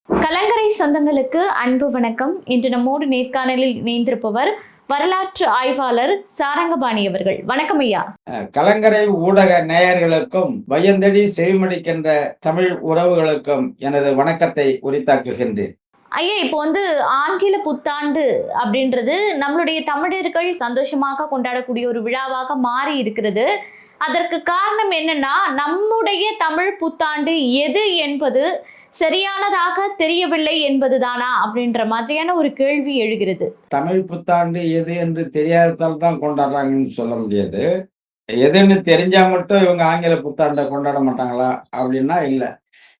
கலங்கரை சொந்தங்களுக்கு அன்பு வணக்கம். இன்று நம்மோடு நேர்காணலில் இணைந்திருப்பவர் வரலாற்று ஆய்வாளர் சாரங்கபாணி அவர்கள். வணக்கம் ஐயா. கலங்கரை ஊடக நேயர்களுக்கும் வயந்தடி செவிமடிக்கின்ற தமிழ் உறவுகளுக்கும் எனது வணக்கத்தை உரித்தாக்குகின்றேன். ஐயா, இப்போ ஆங்கில புத்தாண்டு அப்படின்றது நம்மளுடைய தமிழர்கள் சந்தோஷமாக கொண்டாடக்கூடிய ஒரு விழாவாக மாறி இருக்கிறது. அதற்கு காரணம் என்னன்னா, நம்முடைய தமிழ் புத்தாண்டு எது என்பது சரியானதாக தெரியவில்லை என்பதுதானா அப்படின்ற மாதிரியான ஒரு கேள்வி எழுகிறது. தமிழ் புத்தாண்டு எது என்று தெரியாததால் தான் கொண்டாடுறாங்கன்னு சொல்ல முடியாது. எதுன்னு தெரிஞ்சா மட்டும் இவங்க ஆங்கில புத்தாண்டை கொண்டாட மாட்டாங்களா அப்படின்னா இல்லை.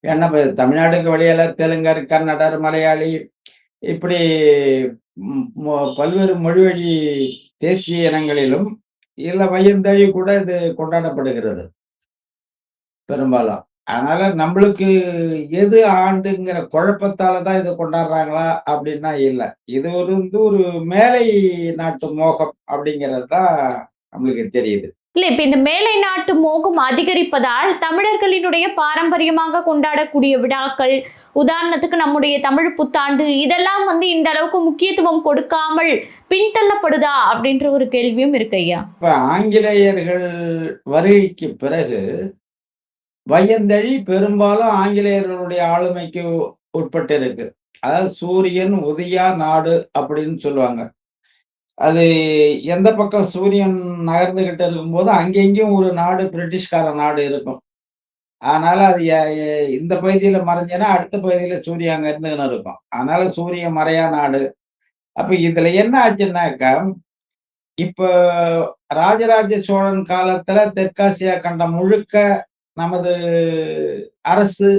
ஏன்னா இப்ப தமிழ்நாடுக்கு வெளியில தெலுங்கர், கன்னடர், மலையாளி இப்படி பல்வேறு மொழிவழி தேசிய இனங்களிலும் இல்ல வயந்தழி கூட இது கொண்டாடப்படுகிறது பெரும்பாலும். அதனால நம்மளுக்கு எது ஆண்டுங்கிற குழப்பத்தால தான் இதை கொண்டாடுறாங்களா அப்படின்னா இல்லை. இது ஒரு மேலை நாட்டு மோகம் அப்படிங்கிறது தான் நம்மளுக்கு தெரியுது. இல்ல, இப்ப இந்த மேலை நாட்டு மோகம் அதிகரிப்பதால் தமிழர்களினுடைய பாரம்பரியமாக கொண்டாடக்கூடிய விழாக்கள், உதாரணத்துக்கு நம்முடைய தமிழ் புத்தாண்டு, இதெல்லாம் இந்த அளவுக்கு முக்கியத்துவம் கொடுக்காமல் பின்தள்ளப்படுதா அப்படின்ற ஒரு கேள்வியும் இருக்கு ஐயா. இப்ப ஆங்கிலேயர்கள் வருகைக்கு பிறகு வயந்தழி பெரும்பாலும் ஆங்கிலேயர்களுடைய ஆளுமைக்கு உட்பட்டு இருக்கு. அதாவது சூரியன் உதயா நாடு அப்படின்னு சொல்லுவாங்க. அது எந்த பக்கம் சூரியன் நகர்ந்துகிட்டு இருக்கும்போது அங்கெங்கேயும் ஒரு நாடு பிரிட்டிஷ்கார நாடு இருக்கும். அதனால அது இந்த பகுதியில மறைஞ்சேன்னா அடுத்த பகுதியில சூரியன் அங்க இருந்துன்னு இருக்கும். அதனால சூரியன் மறையா நாடு. அப்ப இதுல என்ன ஆச்சுன்னாக்கா, இப்ப ராஜராஜ சோழன் காலத்துல தெற்காசியா கண்டம் முழுக்க நமது அரசு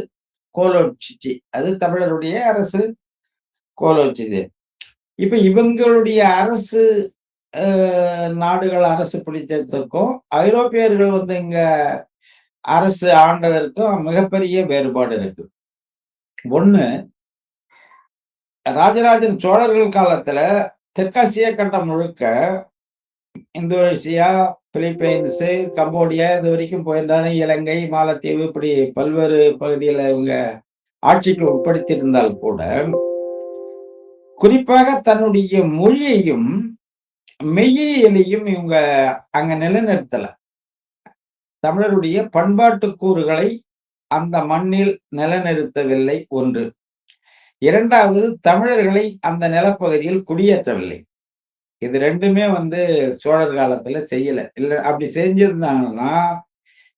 கோலோச்சிச்சு. அது தமிழருடைய அரசு கோலோச்சுது. இப்ப இவங்களுடைய அரசு நாடுகள் அரசு பிடித்ததுக்கும் ஐரோப்பியர்கள் இங்க அரசு ஆண்டதற்கும் மிகப்பெரிய வேறுபாடு இருக்கு. ஒண்ணு, ராஜராஜன் சோழர்கள் காலத்துல தெற்காசிய கண்டம் முழுக்க இந்தோனேசியா, பிலிப்பைன்ஸ், கம்போடியா இது வரைக்கும் போயிருந்தாலும் இலங்கை, மாலத்தீவு இப்படி பல்வேறு பகுதியில இவங்க ஆட்சிக்கு உட்படுத்தியிருந்தால் கூட குறிப்பாக தன்னுடைய மொழியையும் மெய்யியலையும் இவங்க அங்க நிலைநிறுத்தல. தமிழருடைய பண்பாட்டு கூறுகளை அந்த மண்ணில் நிலைநிறுத்தவில்லை ஒன்று. இரண்டாவது, தமிழர்களை அந்த நிலப்பகுதியில் குடியேற்றவில்லை. இது ரெண்டுமே சோழர் காலத்துல செய்யல. இல்ல அப்படி செஞ்சிருந்தாங்கன்னா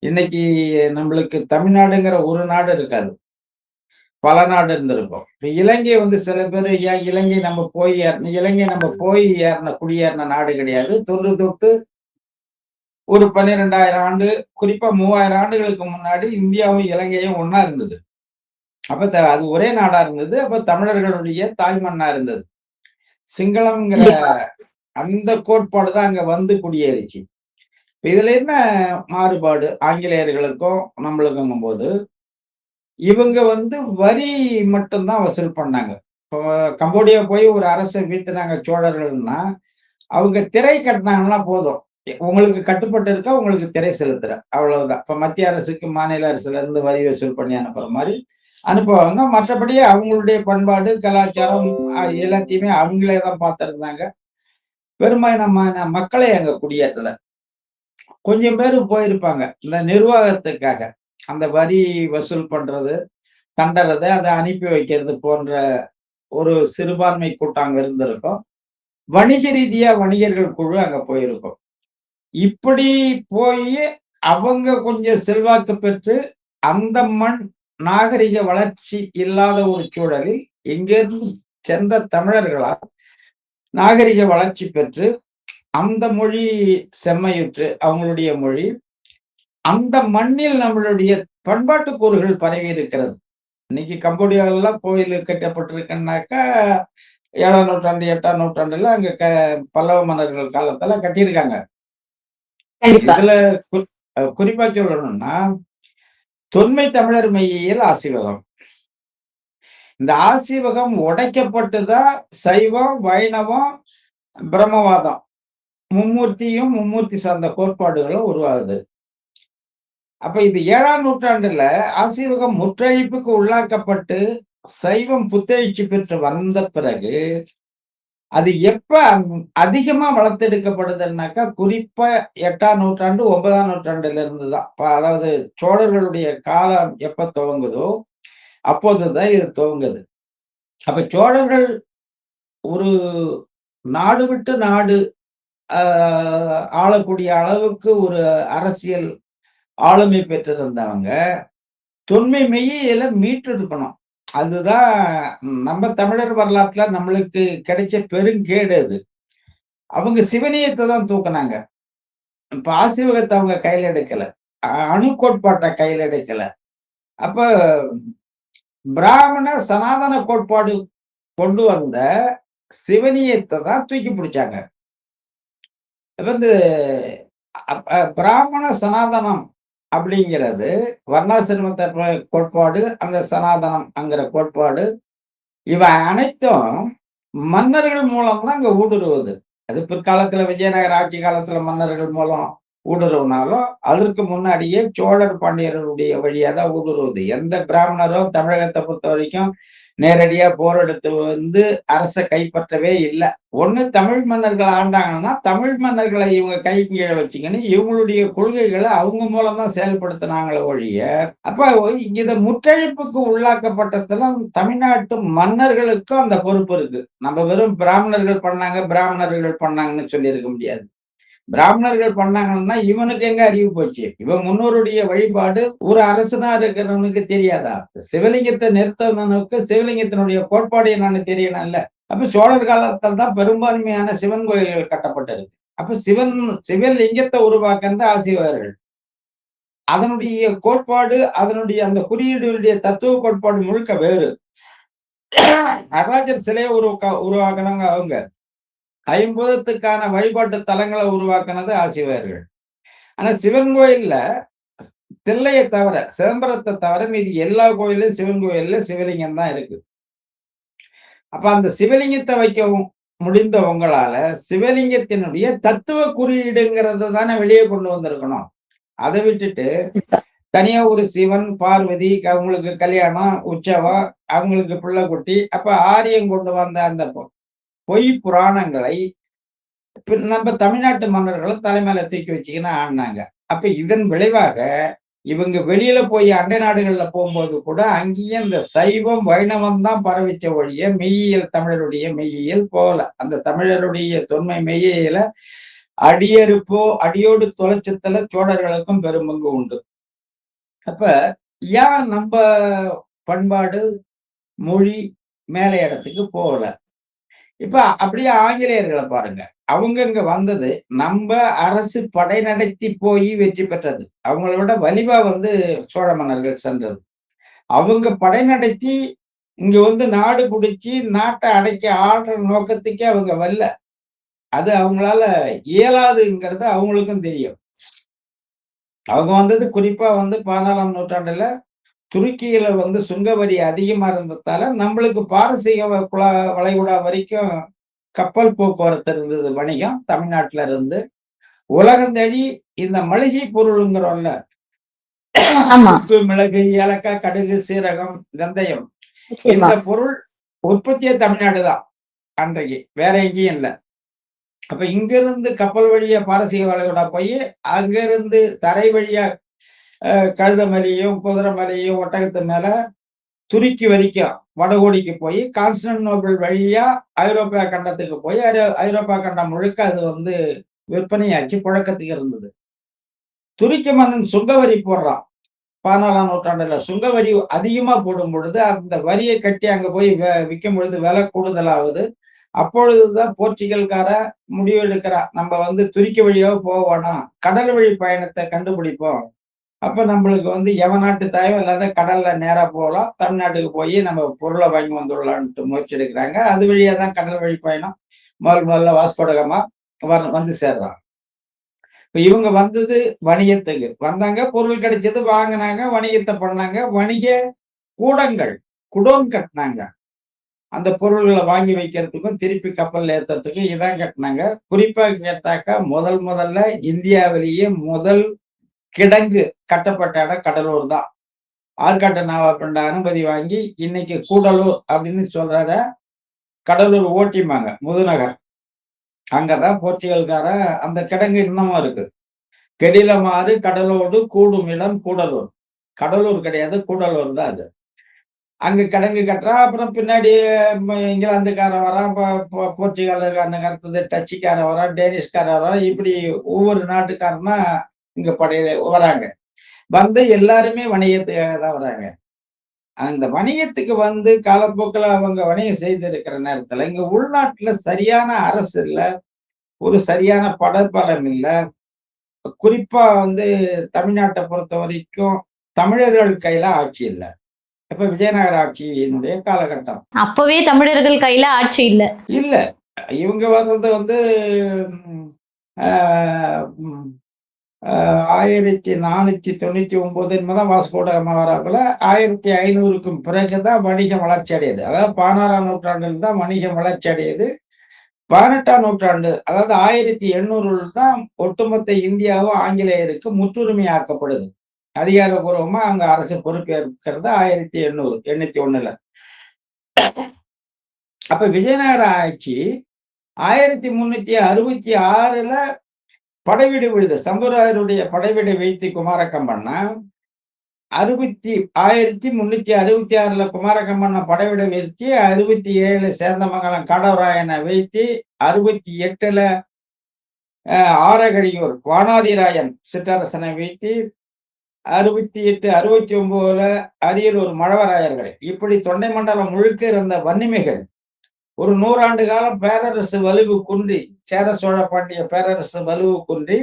இன்னைக்கு நம்மளுக்கு தமிழ்நாடுங்கிற ஒரு நாடு இருக்காது, பல நாடு இருந்திருக்கும். இப்ப இலங்கை சில பேர் ஏன் இலங்கை நம்ம போய் ஏறின குடியேறின நாடு கிடையாது. தொன்று தொட்டு ஒரு 12,000 ஆண்டு, குறிப்பா 3000 ஆண்டுகளுக்கு முன்னாடி இந்தியாவும் இலங்கையும் ஒன்னா இருந்தது. அப்ப அது ஒரே நாடா இருந்தது. அப்ப தமிழர்களுடைய தாய்மண்ணா இருந்தது. சிங்களம்ங்கிற அந்த கோட்பாடு தான் அங்க குடியேறிச்சு. இதுல என்ன மாறுபாடு ஆங்கிலேயர்களுக்கும் நம்மளுக்கும் போது, இவங்க வரி மட்டும்தான் வசூல் பண்ணாங்க. இப்போ கம்போடியா போய் ஒரு அரசை வீழ்த்தினாங்க சோழர்கள்னா, அவங்க திரை கட்டினாங்கன்னா போதும், உங்களுக்கு கட்டுப்பட்டு இருக்கா, உங்களுக்கு திரை செலுத்துற அவ்வளவுதான். இப்ப மத்திய அரசுக்கு மாநில அரசுல இருந்து வரி வசூல் பண்ணி அனுப்புற மாதிரி அனுப்புவாங்க. மற்றபடி அவங்களுடைய பண்பாடு, கலாச்சாரம் எல்லாத்தையுமே அவங்களே தான் பார்த்திருந்தாங்க. பெரும்பாலான மக்களை அங்க குடியேற்றல. கொஞ்சம் பேர் போயிருப்பாங்க இந்த நிர்வாகத்துக்காக. அந்த வரி வசூல் பண்றது, தண்டறது, அதை அனுப்பி வைக்கிறது போன்ற ஒரு சிறுபான்மை கூட்டம் அங்க இருந்திருக்கும். வணிக ரீதியா வணிகர்கள் குழு அங்க போயிருக்கும். இப்படி போய் அவங்க கொஞ்சம் செல்வாக்கு பெற்று அந்த மண் நாகரிக வளர்ச்சி இல்லாத ஒரு சூழலில் இங்கிருந்து சென்ற தமிழர்களால் நாகரிக வளர்ச்சி பெற்று அந்த மொழி செம்மையுற்று அவங்களுடைய மொழி அந்த மண்ணில் நம்மளுடைய பண்பாட்டு கூறுகள் பரவி இருக்கிறது. இன்னைக்கு கம்போடியாவெல்லாம் கோயில் கட்டப்பட்டிருக்குன்னாக்கா 7ஆம் நூற்றாண்டு 8ஆம் நூற்றாண்டுல அங்க பல்லவ மன்னர்கள் காலத்துல கட்டியிருக்காங்க. இதுல குறிப்பா சொல்லணும்னா தொன்மை தமிழர் மெய்யியல் ஆசீவகம். இந்த ஆசீவகம் உடைக்கப்பட்டுதான் சைவம், வைணவம், பிரம்மவாதம் மும்மூர்த்தி சார்ந்த கோட்பாடுகளும் உருவாகுது. அப்ப இது 7ஆம் நூற்றாண்டுல ஆசீவகம் முற்றழிப்புக்கு உள்ளாக்கப்பட்டு சைவம் புத்தெழுச்சி பெற்று வந்த பிறகு அது எப்ப அதிகமா வளர்த்தெடுக்கப்படுதுன்னாக்கா குறிப்பா 8ஆம் நூற்றாண்டு 9ஆம் நூற்றாண்டுல இருந்துதான். அதாவது சோழர்களுடைய காலம் எப்ப துவங்குதோ அப்போதுதான் இது துவங்குது. அப்ப சோழர்கள் ஒரு நாடு விட்டு நாடு ஆளக்கூடிய அளவுக்கு ஒரு அரசியல் ஆளுமை பெற்றிருந்தவங்க தொன்மை மெய்யியல மீட்டு இருக்கணும். அதுதான் நம்ம தமிழர் வரலாற்றுல நம்மளுக்கு கிடைச்ச பெருங்கேடு அது. அவங்க சிவனியத்தை தான் தூக்குனாங்க. பாசிவகத்தை அவங்க கையில எடுக்கல. அணு கோட்பாட்ட கையில எடுக்கல. அப்ப பிராமண சனாதன கோட்பாடு கொண்டு வந்த சிவனியத்தை தான் தூக்கி பிடிச்சாங்க. வந்து பிராமண சனாதனம் அப்படிங்கிறது வர்ணாசிரம கோட்பாடு, அந்த சனாதனம்ங்கிற கோட்பாடு இவை அனைத்தும் மன்னர்கள் மூலம் தான் அங்க ஊடுருவுது. அது பிற்காலத்துல விஜயநகர ஆட்சி காலத்துல மன்னர்கள் மூலம் ஊடுருவினாலும் அதற்கு முன்னாடியே சோழர் பாண்டியர்களுடைய வழியா தான் ஊடுருவுது. எந்த பிராமணரும் தமிழகத்தை பொறுத்த வரைக்கும் நேரடியா போர் எடுத்து வந்து அரசை கைப்பற்றவே இல்லை. ஒண்ணு தமிழ் மன்னர்கள் ஆண்டாங்கன்னா தமிழ் மன்னர்களை இவங்க கை கீழே வச்சுக்கின்னு இவங்களுடைய கொள்கைகளை அவங்க மூலம் தான் செயல்படுத்தினாங்களே ஒழிய அப்ப இத முற்றழிப்புக்கு உள்ளாக்கப்பட்டதுல தமிழ்நாட்டு மன்னர்களுக்கும் அந்த பொறுப்பு இருக்கு. நம்ம வெறும் பிராமணர்கள் பண்ணாங்கன்னு சொல்லி இருக்க முடியாது. பிராமணர்கள் பண்ணாங்கன்னா இவனுக்கு எங்க அறிவு போச்சு? இவன் முன்னோருடைய வழிபாடு ஒரு அரசனா இருக்கிறவனுக்கு தெரியாதா? சிவலிங்கத்தை நிறுத்தவனுக்கு சிவலிங்கத்தினுடைய கோட்பாடு என்னன்னு தெரியணும்ல. அப்ப சோழர் காலத்தில் தான் பெரும்பான்மையான சிவன் கோயில்கள் கட்டப்பட்டிருக்கு. அப்ப சிவலிங்கத்தை உருவாக்குறது ஆசிரியர்கள். அதனுடைய கோட்பாடு, அதனுடைய அந்த குறியீடுடைய தத்துவ கோட்பாடு முழுக்க வேறு. நடராஜர் சிலையை உருவாக்குனாங்க அவங்க. ஐம்பூதத்துக்கான வழிபாட்டு தலங்களை உருவாக்குனது ஆசிரியர்கள். ஆனா சிவன் கோயில்ல தில்லையை தவிர, சிதம்பரத்தை தவிர மீதி எல்லா கோயிலும் சிவன் கோயில்ல சிவலிங்கம் தான் இருக்கு. அப்ப அந்த சிவலிங்கத்தை வைக்கவும் முடிந்த உங்களால சிவலிங்கத்தினுடைய தத்துவ குறியீடுங்கிறத தானே வெளியே கொண்டு வந்திருக்கணும். அதை விட்டுட்டு தனியா ஒரு சிவன் பார்வதி அவங்களுக்கு கல்யாணம் உற்சவம் அவங்களுக்கு பிள்ளை குட்டி அப்ப ஆரியம் கொண்டு வந்த அந்த பொய் புராணங்களை நம்ம தமிழ்நாட்டு மன்னர்களும் தலைமையில தூக்கி வச்சுக்கின்னு ஆடினாங்க. அப்ப இதன் விளைவாக இவங்க வெளியில போய் அண்டை நாடுகள்ல போகும்போது கூட அங்கேயும் இந்த சைவம் வைணவம் தான் பரவிச்ச ஒழிய மெய்யியல் தமிழருடைய மெய்யியல் போல அந்த தமிழருடைய தொன்மை மெய்யியல அடியோடு தொலைச்சத்துல சோழர்களுக்கும் பெரும்பங்கு உண்டு. அப்ப ஏன் நம்ம பண்பாடு மொழி மேல இடத்துக்கு போகல? இப்ப அப்படியே ஆங்கிலேயர்களை பாருங்க. அவங்க இங்க வந்தது நம்ம அரசு படை நடத்தி போய் வெற்றி பெற்றது. அவங்கள விட வலிவா சோழ மன்னர்கள் சென்றது. அவங்க படை நடத்தி இங்க நாடு பிடிச்சி நாட்டை அடைக்க ஆடுற நோக்கத்துக்கே அவங்க வரல. அது அவங்களால இயலாதுங்கிறது அவங்களுக்கும் தெரியும். அவங்க வந்தது குறிப்பா 14ஆம் நூற்றாண்டுல துருக்கியில சுங்க வரி அதிகமா இருந்ததால நம்மளுக்கு பாரசீக வளைகுடா வரைக்கும் கப்பல் போக்குவரத்து இருந்தது. வணிகம் தமிழ்நாட்டுல இருந்து உலகம் தேடி இந்த மளிகை பொருளுங்கிறோம்ல, உப்பு மிளகு ஏலக்காய் கடுகு சீரகம் வெந்தயம் இந்த பொருள் உற்பத்தியே தமிழ்நாடு தான் அன்றைக்கு, வேற எங்கேயும் இல்லை. அப்ப இங்க இருந்து கப்பல் வழியா பாரசீக வளைகுடா போய் அங்க இருந்து தரை வழியா கழுத மலையும் குதிரை மலையும் ஒட்டகத்து மேல துருக்கி வரைக்கும் வடகோடிக்கு போய் கான்ஸ்டன்டினோபிள் வழியா ஐரோப்பியா கண்டத்துக்கு போய் ஐரோப்பா கண்டம் முழுக்க அது விற்பனையாச்சு புழக்கத்துக்கு இருந்தது. துருக்கி மன்னன் சுங்கவரி போடுறான் 14ஆம் நூற்றாண்டுல. சுங்கவரி அதிகமா போடும் பொழுது அந்த வரியை கட்டி அங்க போய் விற்கும் பொழுது விலை கூடுதலாகுது. அப்பொழுதுதான் போர்ச்சுகல்கார முடிவு எடுக்கிறா, நம்ம துருக்கி வழியாக போக வேணாம், கடல் வழி பயணத்தை கண்டுபிடிப்போம். அப்ப நம்மளுக்கு எவநாட்டு தயவு இல்லாத கடல்ல நேரா போகலாம், தமிழ்நாட்டுக்கு போய் நம்ம பொருளை வாங்கி வந்துடலான்ட்டு முயற்சி எடுக்கிறாங்க. அது வழியா தான் கடல் வழி பயணம் முதல்ல வாஸ்கோடகமா சேர்றாங்க. இப்ப இவங்க வந்தது வணிகத்துக்கு வந்தாங்க, பொருள் கிடைச்சது வாங்கினாங்க, வணிகத்தை பண்ணாங்க. வணிக கூடங்கள் குடோன் கட்டினாங்க. அந்த பொருள்களை வாங்கி வைக்கிறதுக்கும் திருப்பி கப்பல் ஏத்துறதுக்கும் இதான் கட்டினாங்க. குறிப்பா கேட்டாக்கா முதல்ல இந்தியாவிலேயே முதல் கிடங்கு கட்டப்பட்ட இடம் கடலூர் தான். ஆற்காட்டு நவாப்கிட்ட அனுமதி வாங்கி இன்னைக்கு கூடலூர் அப்படின்னு சொல்றத கடலூர் ஓட்டிமாங்க முதுநகர். அங்கதான் போர்ச்சுகல்கார அந்த கிடங்கு இன்னமும் இருக்கு. கெடிலமாறு கடலோடு கூடும் இடம் கூடலூர். கடலூர் கிடையாது, கூடலூர் தான் அது. அங்க கிடங்கு கட்டுறான். அப்புறம் பின்னாடி இங்கிலாந்துக்காரன் வரான், போர்ச்சுகல்காரனுக்கு அடுத்தது டச்சுக்காரன் வரான், டேனிஷ்காரன் வரான். இப்படி ஒவ்வொரு நாட்டுக்காரனா இங்க வராங்க. வந்து எல்லாருமே வணிகத்துக்காக தான் வராங்க. அந்த வணிகத்துக்கு வந்து காலப்போக்குல அவங்க வணிகம் செய்திருக்கிற நேரத்துல, இங்க உள்நாட்டுல சரியான அரசு இல்ல. ஒரு சரியான படைபலம் இல்ல. குறிப்பா வந்து தமிழ்நாட்ட பொறுத்தவரைக்கும் தமிழர்கள் கையில ஆட்சி இல்ல. இப்ப விஜயநகர ஆட்சியினுடைய காலகட்டம். அப்பவே தமிழர்கள் கையில ஆட்சி இல்ல. இல்ல. இவங்க வர்றது வந்து ம் ஆ ம் அ 1499 என்னமோதான் வாஸ்கோ ட காமா வராப்புல. 1500க்கும் பிறகு தான் வணிகம் வளர்ச்சி அடையுது. அதாவது 16ஆம் நூற்றாண்டில் தான் வணிகம் வளர்ச்சி அடையுது. 18ஆம் நூற்றாண்டு அதாவது 1800ல் தான் ஒட்டுமொத்த இந்தியாவும் ஆங்கிலேயருக்கு முற்றுரிமையாக்கப்படுது. அதிகாரப்பூர்வமா அவங்க அரசு பொறுப்பேற்கிறது 1800 801ல. அப்ப விஜயநகர ஆட்சி 1366ல படைவீடு விழுது. சம்புவராயருடைய படைவீடை வைத்து குமாரக்கம் பண்ணா, 1366ல குமாரக்கம்பண்ண படைவீடை வீழ்த்தி, 67 சேந்தமங்கலம் காடவராயனை வீழ்த்தி, 68ல ஆரகழியூர் வானாதிராயன் சிற்றரசனை வீழ்த்தி, 68, 69ல அரியலூர் மழவராயர்கள். இப்படி தொண்டை மண்டலம் முழுக்க இருந்த வன்னிமைகள் ஒரு 100 ஆண்டு காலம் பேரரசு வலுவு குன்றி, சேர சோழ பாண்டிய பேரரசு வலுவு குன்றி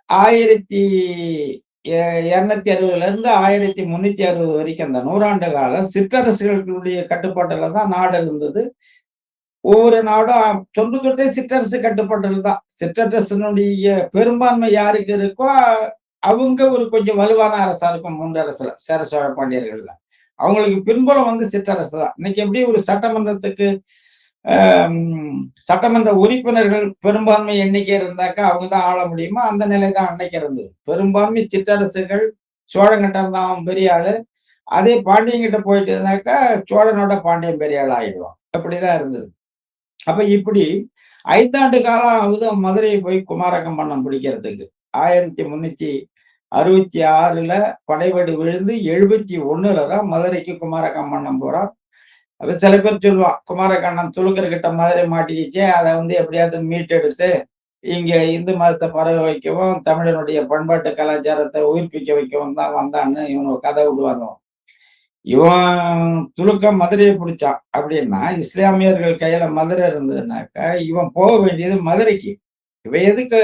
1260ல இருந்து 1360 வரைக்கும் அந்த 100 ஆண்டு காலம் சிற்றரசுகளுடைய கட்டுப்பாட்டுல தான் நாடு இருந்தது. ஒவ்வொரு நாடும் தொன்று தொட்டே சிற்றரசு கட்டுப்பாட்டில் தான். சிற்றரசனுடைய பெரும்பான்மை யாருக்கு இருக்கோ, அவங்க ஒரு கொஞ்சம் வலுவான அரசா இருக்கும் மூன்றரசுல, சேர சோழ பாண்டியர்கள்ல. அவங்களுக்கு பின்புலம் வந்து சிற்றரசு தான். இன்னைக்கு எப்படி ஒரு சட்டமன்றத்துக்கு சட்டமன்ற உறுப்பினர்கள் பெரும்பான்மை எண்ணிக்கை இருந்தாக்கா அவங்க தான் ஆள முடியுமோ, அந்த நிலை தான் அன்னைக்கு இருந்தது. பெரும்பான்மை சிற்றரசுகள், சோழங்கிட்ட தான் பெரிய ஆளு. அதே பாண்டியங்கிட்ட போயிட்டுனாக்கா சோழனோட பாண்டியன் பெரிய ஆள் ஆயிடுவான். அப்படிதான் இருந்தது. அப்ப இப்படி 5 ஆண்டு காலம் ஆகுது மதுரையை போய் குமாரகம்பண்ணம் பிடிக்கிறதுக்கு. 1366ல படைவீடு விழுந்து 71ல தான் மதுரைக்கு குமாரகம்பண்ணம் போறான். அது சில பேர் சொல்லுவான், குமாரகண்ணன் துலுக்கர்கிட்ட மதுரை மாட்டிக்கிச்சு, அதை வந்து எப்படியாவது மீட்டெடுத்து இங்க இந்து மதத்தை பரவ வைக்கவும், தமிழனுடைய பண்பாட்டு கலாச்சாரத்தை உயிர்ப்பிக்க வைக்கவும் தான் வந்தான்னு இவங்க கதை விடுவாங்க. இவன் துலுக்க மதுரையை பிடிச்சான் அப்படின்னா, இஸ்லாமியர்கள் கையில மதுரை இருந்ததுனாக்கா, இவன் போக வேண்டியது மதுரைக்கு. இவன் எதுக்கு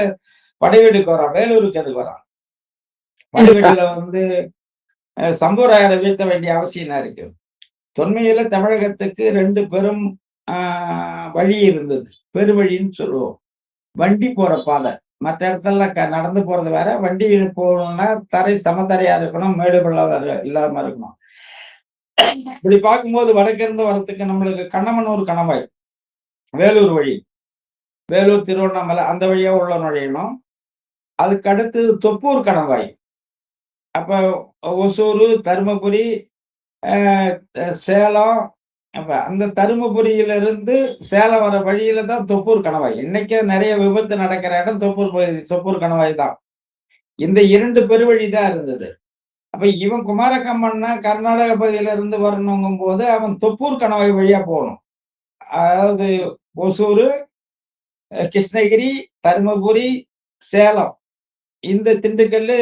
படைவீடுக்கு வரான்? வேலூருக்கு எதுக்கு வரான்? கண்டிப்பா. படைவீடுல வந்து சம்புவராயரை வீழ்த்த வேண்டிய அவசியம் என்ன இருக்கு? தொன்மையில தமிழகத்துக்கு 2 பெரும் வழி இருந்தது. பெருவழின்னு சொல்லுவோம். வண்டி போற பாதை. மற்ற இடத்துல நடந்து போறது வேற. வண்டி போகணும்னா தரை சமதரையா இருக்கணும், மேடு பள்ளம் இல்லாம இருக்கணும். இப்படி பார்க்கும்போது வடக்கிருந்து வரத்துக்கு நம்மளுக்கு கண்ணமனூர் கணவாய், வேலூர் வழி, வேலூர் திருவண்ணாமலை அந்த வழியா உள்ள நுழையணும். அதுக்கு அடுத்து தொப்பூர் கணவாய். அப்ப ஒசூரு, தருமபுரி, சேலம். அப்ப அந்த தருமபுரியிலிருந்து சேலம் வர வழியில தான் தொப்பூர் கணவாய். இன்னைக்கே நிறைய விபத்து நடக்கிற இடம் தொப்பூர் பகுதி, தொப்பூர் கணவாய் தான். இந்த 2 பெருவழி தான் இருந்தது. அப்ப இவன் குமாரக்கம்பன்னா கர்நாடக பகுதியில இருந்து வரணுங்கும் போது அவன் தொப்பூர் கணவாய் வழியா போகணும். அதாவது ஒசூரு, கிருஷ்ணகிரி, தருமபுரி, சேலம், இந்த திண்டுக்கல்லு,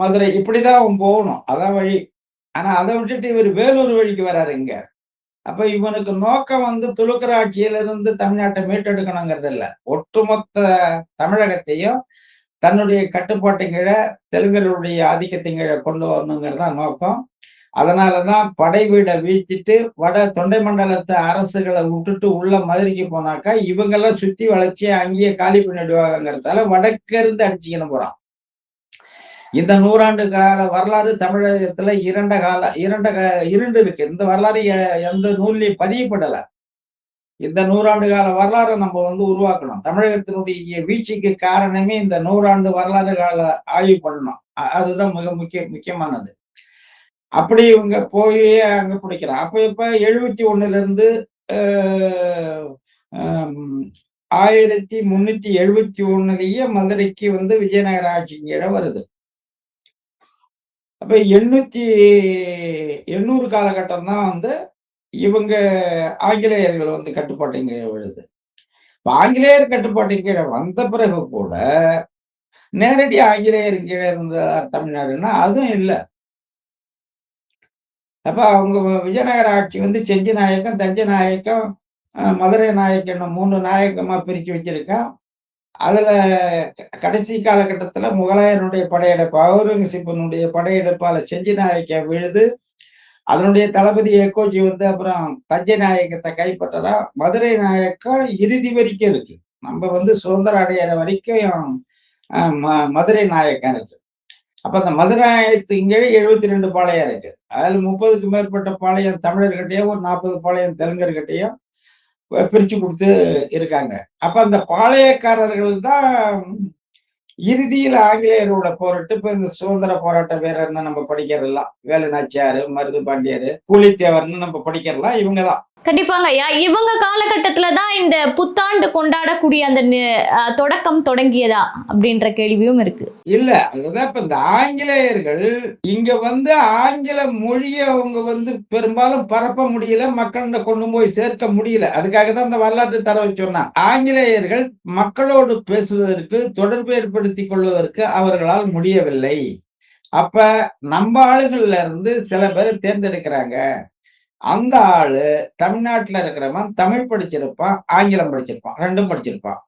மதுரை இப்படிதான் அவன் போகணும். அதான் வழி. ஆனா அதை விட்டுட்டு இவர் வேலூர் வழிக்கு வர்றாரு இங்க. அப்ப இவனுக்கு நோக்கம் வந்து துலுக்கர் ஆட்சியிலிருந்து தமிழ்நாட்டை மீட்டெடுக்கணுங்கிறது இல்ல. ஒட்டுமொத்த தமிழகத்தையும் தன்னுடைய கட்டுப்பாட்டின் கீழ, தெலுங்கர்களுடைய ஆதிக்கத்தின் கீழ கொண்டு வரணுங்கிறது தான் நோக்கம். அதனாலதான் படைவீடை வீழ்த்திட்டு தொண்டை மண்டலத்து அரசுகளை விட்டுட்டு உள்ள மதுரைக்கு போனாக்கா இவங்கெல்லாம் சுத்தி வளைச்சு அங்கேயே காலி பண்ணிடுவாங்கிறதால வடக்க இருந்து அடிச்சுக்கணும் போறான். இந்த 100 ஆண்டு கால வரலாறு தமிழகத்துல இருண்டு இருக்கு. இந்த வரலாறு எந்த நூல்லையும் பதியப்படல. இந்த 100 ஆண்டு கால வரலாறை நம்ம வந்து உருவாக்கணும். தமிழகத்தினுடைய வீழ்ச்சிக்கு காரணமே இந்த 100 ஆண்டு வரலாறு கால ஆய்வு பண்ணணும். அதுதான் மிக முக்கியமானது. அப்படி இவங்க போய் அங்க பிடிக்கிறான். அப்ப இப்ப 71ல இருந்து அஹ், ஹம், 1371லயே மதுரைக்கு வந்து விஜயநகர ஆட்சி கீழ வருது. அப்ப 800 காலகட்டம் தான் வந்து இவங்க ஆங்கிலேயர்கள் வந்து கட்டுப்பாட்டின் கீழ விழுது. இப்ப ஆங்கிலேயர் கட்டுப்பாட்டின் கீழ வந்த பிறகு கூட நேரடி ஆங்கிலேயர் கீழ இருந்ததா தமிழ்நாடுன்னா அதுவும் இல்ல. அப்ப அவங்க விஜயநகர ஆட்சி வந்து செஞ்சி நாயக்கம், தஞ்சை நாயக்கம், மதுரை நாயக்கன்னு 3 நாயக்கமா பிரிச்சு வச்சிருக்கான். அதுல கடைசி காலகட்டத்துல முகலாயனுடைய படையெடுப்பு, அவுரங்கசீப்பினுடைய படையெடுப்பால செஞ்சி நாயக்கம் விழுது. அதனுடைய தளபதி எக்கோஜி வந்து அப்புறம் தஞ்சை நாயக்கத்தை கைப்பற்றறான். மதுரை நாயக்கம் இறுதி வரைக்கும் இருக்கு. நம்ம வந்து சுதந்திரம் அடையிற வரைக்கும் மதுரை நாயக்கம் இருக்கு. அப்ப அந்த மதுராயத்துக்கு 72 பாளையம் இருக்கு. அதுல 30க்கும் மேற்பட்ட பாளையம் தமிழர்கிட்டயும், ஒரு 40 பாளையம் தெலுங்கர்கிட்டயும் பிரிச்சு குடுத்து இருக்காங்க. அப்ப அந்த பாளையக்காரர்கள் தான் இறுதியில ஆங்கிலேயரோட போரிட்டு இப்ப இந்த சுதந்திர போராட்ட வீரர்ன்னு நம்ம படிக்கிறதெல்லாம் வேலு நாச்சியாரு, மருது பாண்டியரு, பூலித்தேவர்ன்னு நம்ம படிக்கிறதெல்லாம் இவங்கதான். கண்டிப்பாங்க ஐயா. இவங்க காலகட்டத்துல தான் இந்த புத்தாண்டு கொண்டாடக்கூடிய அந்த தொடக்கம் தொடங்கியதா அப்படின்ற கேள்வியும் இருக்கு. இல்ல. அதுதான் இப்ப இந்த ஆங்கிலேயர்கள் இங்க வந்து ஆங்கில மொழிய அவங்க வந்து பெரும்பாலும் பரப்ப முடியல. மக்கள்கிட்ட கொண்டு போய் சேர்க்க முடியல. அதுக்காக தான் இந்த வரலாற்று தரவை சொன்னேன். ஆங்கிலேயர்கள் மக்களோடு பேசுவதற்கு, தொடர்பு ஏற்படுத்திக் கொள்வதற்கு அவர்களால் முடியவில்லை. அப்ப நம்ம ஆளுங்கள்ல இருந்து சில பேரை தேர்ந்தெடுக்கிறாங்க. அந்த ஆளு தமிழ்நாட்டுல இருக்கிறவன் தமிழ் படிச்சிருப்பான், ஆங்கிலம் படிச்சிருப்பான். 2ம் படிச்சிருப்பான்.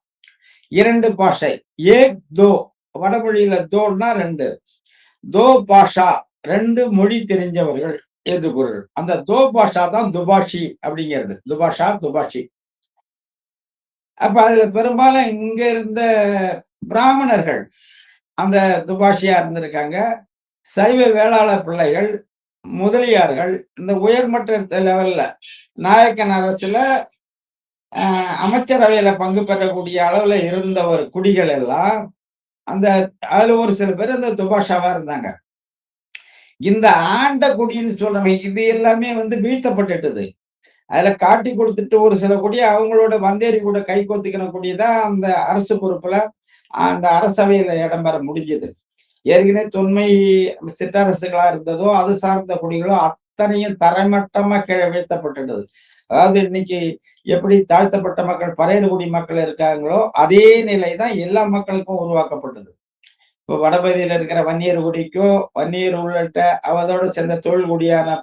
2 பாஷை. ஏக் தோ வடமொழியில தோன்னா 2. தோ பாஷா 2 மொழி தெரிஞ்சவர்கள் என்று பொருள். அந்த தோ பாஷா தான் துபாஷி அப்படிங்கிறது. துபாஷா, துபாஷி. அப்ப அதுல பெரும்பாலும் இங்க இருந்த பிராமணர்கள் அந்த துபாஷியா இருந்திருக்காங்க. சைவ வேளாளர் பிள்ளைகள், முதலியார்கள் இந்த உயர்மட்ட லெவல்ல நாயக்கன் அரசுல அமைச்சரவையில பங்கு பெறக்கூடிய அளவுல இருந்த ஒரு குடிகள் எல்லாம் அந்த அதுல ஒரு சில பேர் அந்த துபாஷாவா இருந்தாங்க. இந்த ஆண்ட குடின்னு சொல்றவங்க இது எல்லாமே வந்து வீழ்த்தப்பட்டுட்டது. அதுல காட்டி கொடுத்துட்டு ஒரு சில குடி அவங்களோட வந்தேரி கூட கை கோத்துக்கிற குடிதான் அந்த அரசு பொறுப்புல அந்த அரசவையில இடம்பெற முடிஞ்சது. ஏற்கனவே தொன்மை சிற்றரசுகளா இருந்ததோ அது சார்ந்த குடிகளோ அத்தனையும் தரைமட்டமா கீழே வீழ்த்தப்பட்டுட்டது. அதாவது இன்னைக்கு எப்படி தாழ்த்தப்பட்ட மக்கள் பறையர்குடி மக்கள் இருக்காங்களோ அதே நிலைதான் எல்லா மக்களுக்கும் உருவாக்கப்பட்டது. இப்போ வடபகுதியில இருக்கிற வன்னியர் குடிக்கோ, வன்னியர் உள்ளிட்ட அவதோடு சேர்ந்த தொழில் குடியான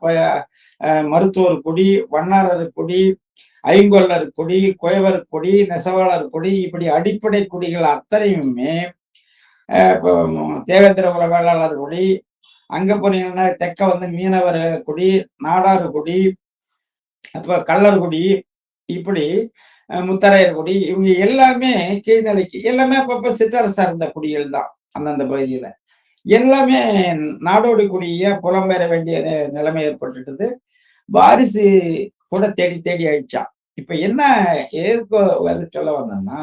மருத்துவர் குடி, வண்ணாரர் குடி, ஐங்கொல்லர் குடி, குயவர் குடி, நெசவாளர் குடி, இப்படி அடிப்படை குடிகள் அத்தனையுமே இப்போ தேவேந்திர குல வேளாளர் குடி, அங்க போனீங்கன்னா தெற்க வந்து மீனவர் குடி, நாடார் குடி, அப்ப கள்ளர் குடி, இப்படி முத்தரையர் குடி, இவங்க எல்லாமே கீழ்நிலைக்கு எல்லாமே அப்பப்ப சிற்றரசா இருந்த குடிகள் தான் அந்தந்த பகுதியில. எல்லாமே நாடோடி குடியா புலம்பெயர வேண்டிய நிலைமை ஏற்பட்டுட்டது. வாரிசு கூட தேடி தேடி ஆயிடுச்சான். இப்ப என்ன எதுக்கு அது சொல்ல வந்தேன்னா,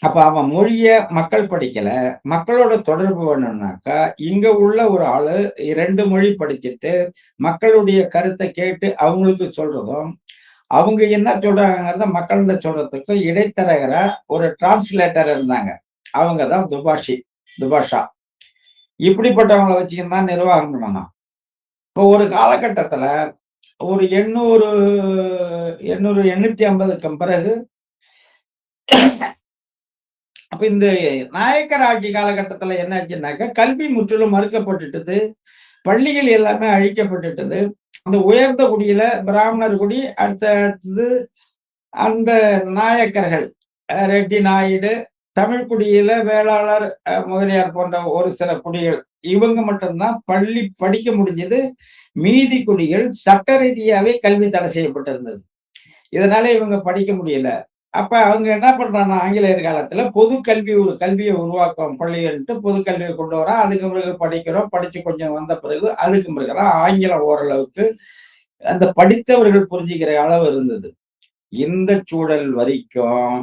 அப்ப அவன் மொழிய மக்கள் படிக்கல. மக்களோட தொடர்பு வேணும்னாக்கா, இங்க உள்ள ஒரு ஆளு 2 மொழி படிச்சுட்டு, மக்களுடைய கருத்தை கேட்டு அவங்களுக்கு சொல்றதும், அவங்க என்ன சொல்றாங்கங்கிறத மக்கள்கிட்ட சொல்றதுக்கும் இடைத்தரகரா ஒரு டிரான்ஸ்லேட்டர் இருந்தாங்க. அவங்க தான் துபாஷா. இப்படிப்பட்டவங்கள வச்சுக்கின்னு தான் நிர்வாகம் பண்ணணும். இப்போ ஒரு காலகட்டத்துல ஒரு 850க்கும் பிறகு அப்ப இந்த நாயக்கர் ஆட்சி காலகட்டத்துல என்ன ஆச்சுன்னாக்கா, கல்வி முற்றிலும் மறுக்கப்பட்டுட்டது. பள்ளிகள் எல்லாமே அழிக்கப்பட்டுட்டது. அந்த உயர்ந்த குடியில பிராமணர் குடி, அடுத்தது அந்த நாயக்கர்கள், ரெட்டி நாயுடு, தமிழ் குடியில வேளாளர், முதலியார் போன்ற ஒரு சில குடிகள். இவங்க மட்டும்தான் பள்ளி படிக்க முடிஞ்சது. மீதி குடிகள் சட்ட ரீதியாவே கல்வி தடை செய்யப்பட்டிருந்தது. இதனால இவங்க படிக்க முடியல. அப்ப அவங்க என்ன பண்றாங்க, ஆங்கிலேயர் காலத்துல பொது கல்வி ஒரு கல்வியை உருவாக்கும் பள்ளிகள்ட்டு பொது கல்வியை கொண்டு வரோம். அதுக்கு பிறகு படிக்கிறோம். படிச்சு கொஞ்சம் வந்த பிறகு அதுக்கு பிறகுதான் ஆங்கிலம் ஓரளவுக்கு அந்த படித்தவர்கள் புரிஞ்சுக்கிற அளவு இருந்தது. இந்த சூழல் வரைக்கும்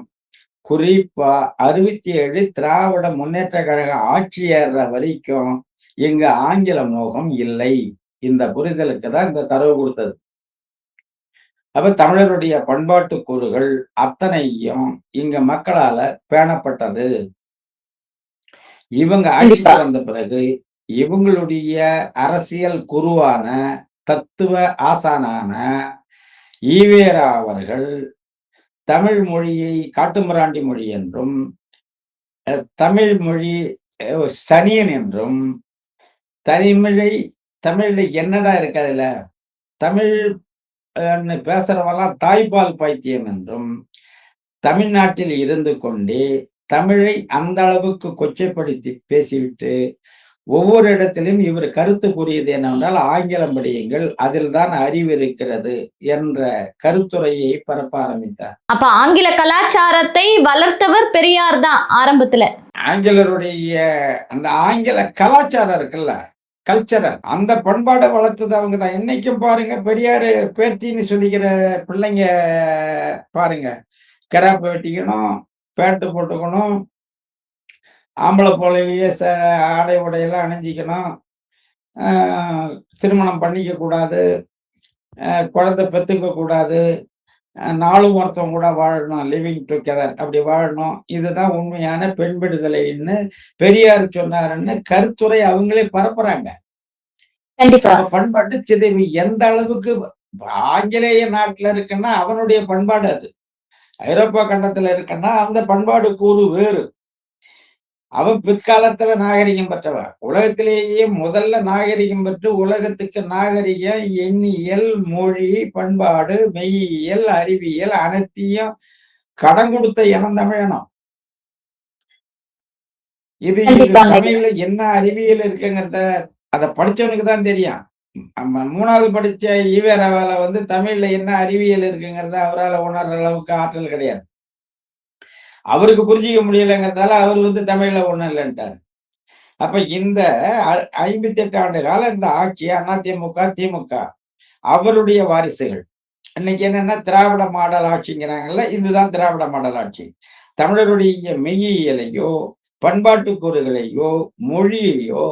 குறிப்பா 67 திராவிட முன்னேற்ற கழக ஆட்சி ஏறுற வரைக்கும் இங்க ஆங்கில மோகம் இல்லை. இந்த புரிதலுக்கு தான் இந்த தரவு கொடுத்தது. அப்ப தமிழருடைய பண்பாட்டு கூறுகள் அத்தனையும் இங்க மக்களால பேணப்பட்டது. இவங்க கண்டிப்பா. ஆட்சிக்கு வந்த பிறகு இவங்களுடைய அரசியல் குருவான தத்துவ ஆசானான ஈவேரா அவர்கள் தமிழ் மொழியை காட்டுமிராண்டி மொழி என்றும் தமிழ் மொழி சனியன் என்றும் தமிழ்ல என்னடா இருக்கு அதுல தமிழ் பேசுறவெல்லாம் தாய்ப்பால் பைத்தியம் என்றும் தமிழ்நாட்டில் இருந்து கொண்டே தமிழை அந்த அளவுக்கு கொச்சைப்படுத்தி பேசிவிட்டு ஒவ்வொரு இடத்திலும் இவர் கருத்து கூறியது என்னவென்றால் ஆங்கிலம் படியுங்கள், அதில் தான் அறிவு இருக்கிறது என்ற கருத்துரையை பரப்ப ஆரம்பித்தார். அப்ப ஆங்கில கலாச்சாரத்தை வளர்த்தவர் பெரியார் தான் ஆரம்பத்துல. ஆங்கிலருடைய அந்த ஆங்கில கலாச்சாரம் இருக்குல்ல, கல்ச்சரல், அந்த பண்பாடை வளர்த்தது அவங்க தான். இன்னைக்கும் பாருங்க, பெரியாரு பேத்தின்னு சொல்லிக்கிற பிள்ளைங்க பாருங்க, கராப்பை வெட்டிக்கணும், பேண்ட் போட்டுக்கணும், ஆம்பளை போலவே ஆடை உடையெல்லாம் அணிஞ்சிக்கணும், திருமணம் பண்ணிக்க கூடாது, குழந்தை பெத்துக்க கூடாது, 4 வருஷம் கூட வாழணும், லிவிங் டுகெதர் அப்படி வாழணும். இதுதான் உண்மையான பெண் விடுதலைன்னு பெரியார் சொன்னாருன்னு கருத்துரை அவங்களே பரப்புறாங்க. கண்டிப்பா. பண்பாட்டு சிதைவு எந்த அளவுக்கு ஆங்கிலேய நாட்டுல இருக்குன்னா அவனுடைய பண்பாடு அது, ஐரோப்பா கண்டத்துல இருக்குன்னா அந்த பண்பாடு கூறு வேறு. அவன் பிற்காலத்துல நாகரிகம் பெற்றவன். உலகத்திலேயே முதல்ல நாகரிகம் பெற்று உலகத்துக்கு நாகரிகம், எண்ணியல், மொழி, பண்பாடு, மெய்யியல், அறிவியல் அனைத்தையும் கடன் கொடுத்த இனம் தமிழனம். இது தமிழ்ல என்ன அறிவியல் இருக்குங்கிறத அதை படிச்சவனுக்கு தான் தெரியும். 3வது படிச்ச ஈவேராவால தமிழ்ல என்ன அறிவியல் இருக்குங்கிறத அவரால் உணர்ற அளவுக்கு ஆற்றல் கிடையாது. அவருக்கு புரிஞ்சிக்க முடியலைங்கிறதால அவர் தமிழ்ல ஒண்ணும் இல்லைன்ட்டாரு. அப்ப இந்த 58 ஆண்டு கால இந்த ஆட்சி அதிமுக, திமுக அவருடைய வாரிசுகள் இன்னைக்கு என்னன்னா திராவிட மாடல் ஆட்சிங்கிறாங்கல்ல, இதுதான் திராவிட மாடல் ஆட்சி. தமிழருடைய மெய்யியலையோ பண்பாட்டு கூறுகளையோ மொழியையோ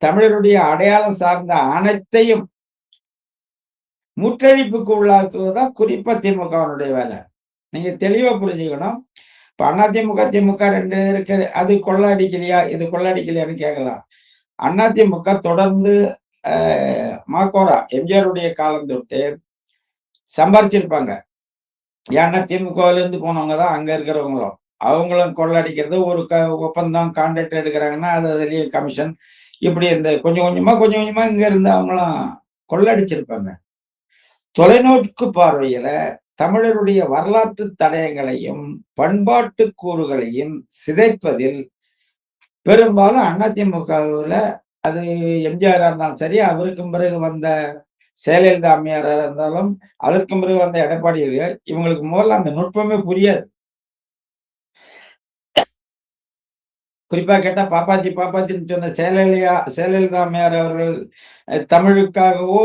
தமிழருடைய அடையாளம் சார்ந்த அனைத்தையும் முற்றழிப்புக்கு உள்ளாக்குவதுதான் குறிப்பா திமுகவினுடைய வேலை. நீங்க தெளிவா புரிஞ்சுக்கணும். இப்ப அதிமுக திமுக 2 இருக்கு, அது கொள்ளடிக்கலையா இது கொள்ளடிக்கலையான்னு கேட்கலாம். அதிமுக தொடர்ந்து மாக்கோரா எம்ஜிஆருடைய காலம் தொட்டு சம்பாரிச்சிருப்பாங்க. ஏன்னா திமுகல இருந்து போனவங்க தான் அங்க இருக்கிறவங்களும், அவங்களும் கொள்ளடிக்கிறது, ஒரு ஒப்பந்தம் கான்ட்ராக்ட் எடுக்கிறாங்கன்னா அதுலயே கமிஷன், இப்படி இந்த கொஞ்சம் கொஞ்சமா இங்க இருந்து அவங்களும் கொள்ளடிச்சிருப்பாங்க. தொலைநோக்கு பார்வையில தமிழருடைய வரலாற்று தடயங்களையும் பண்பாட்டு கூறுகளையும் சிதைப்பதில் பெரும்பாலும் அதிமுகவில், அது எம்ஜிஆரா இருந்தாலும் சரி, அவருக்கும் பிறகு வந்த ஜெயலலிதா அம்மையாரா இருந்தாலும், அதற்கும் பிறகு வந்த எடப்பாடி, இவங்களுக்கு முதல்ல அந்த நுட்பமே புரியாது. குறிப்பா கேட்டா பாப்பாத்தின்னு சொன்ன ஜெயலலிதா அம்மையார் அவர்கள் தமிழுக்காகவோ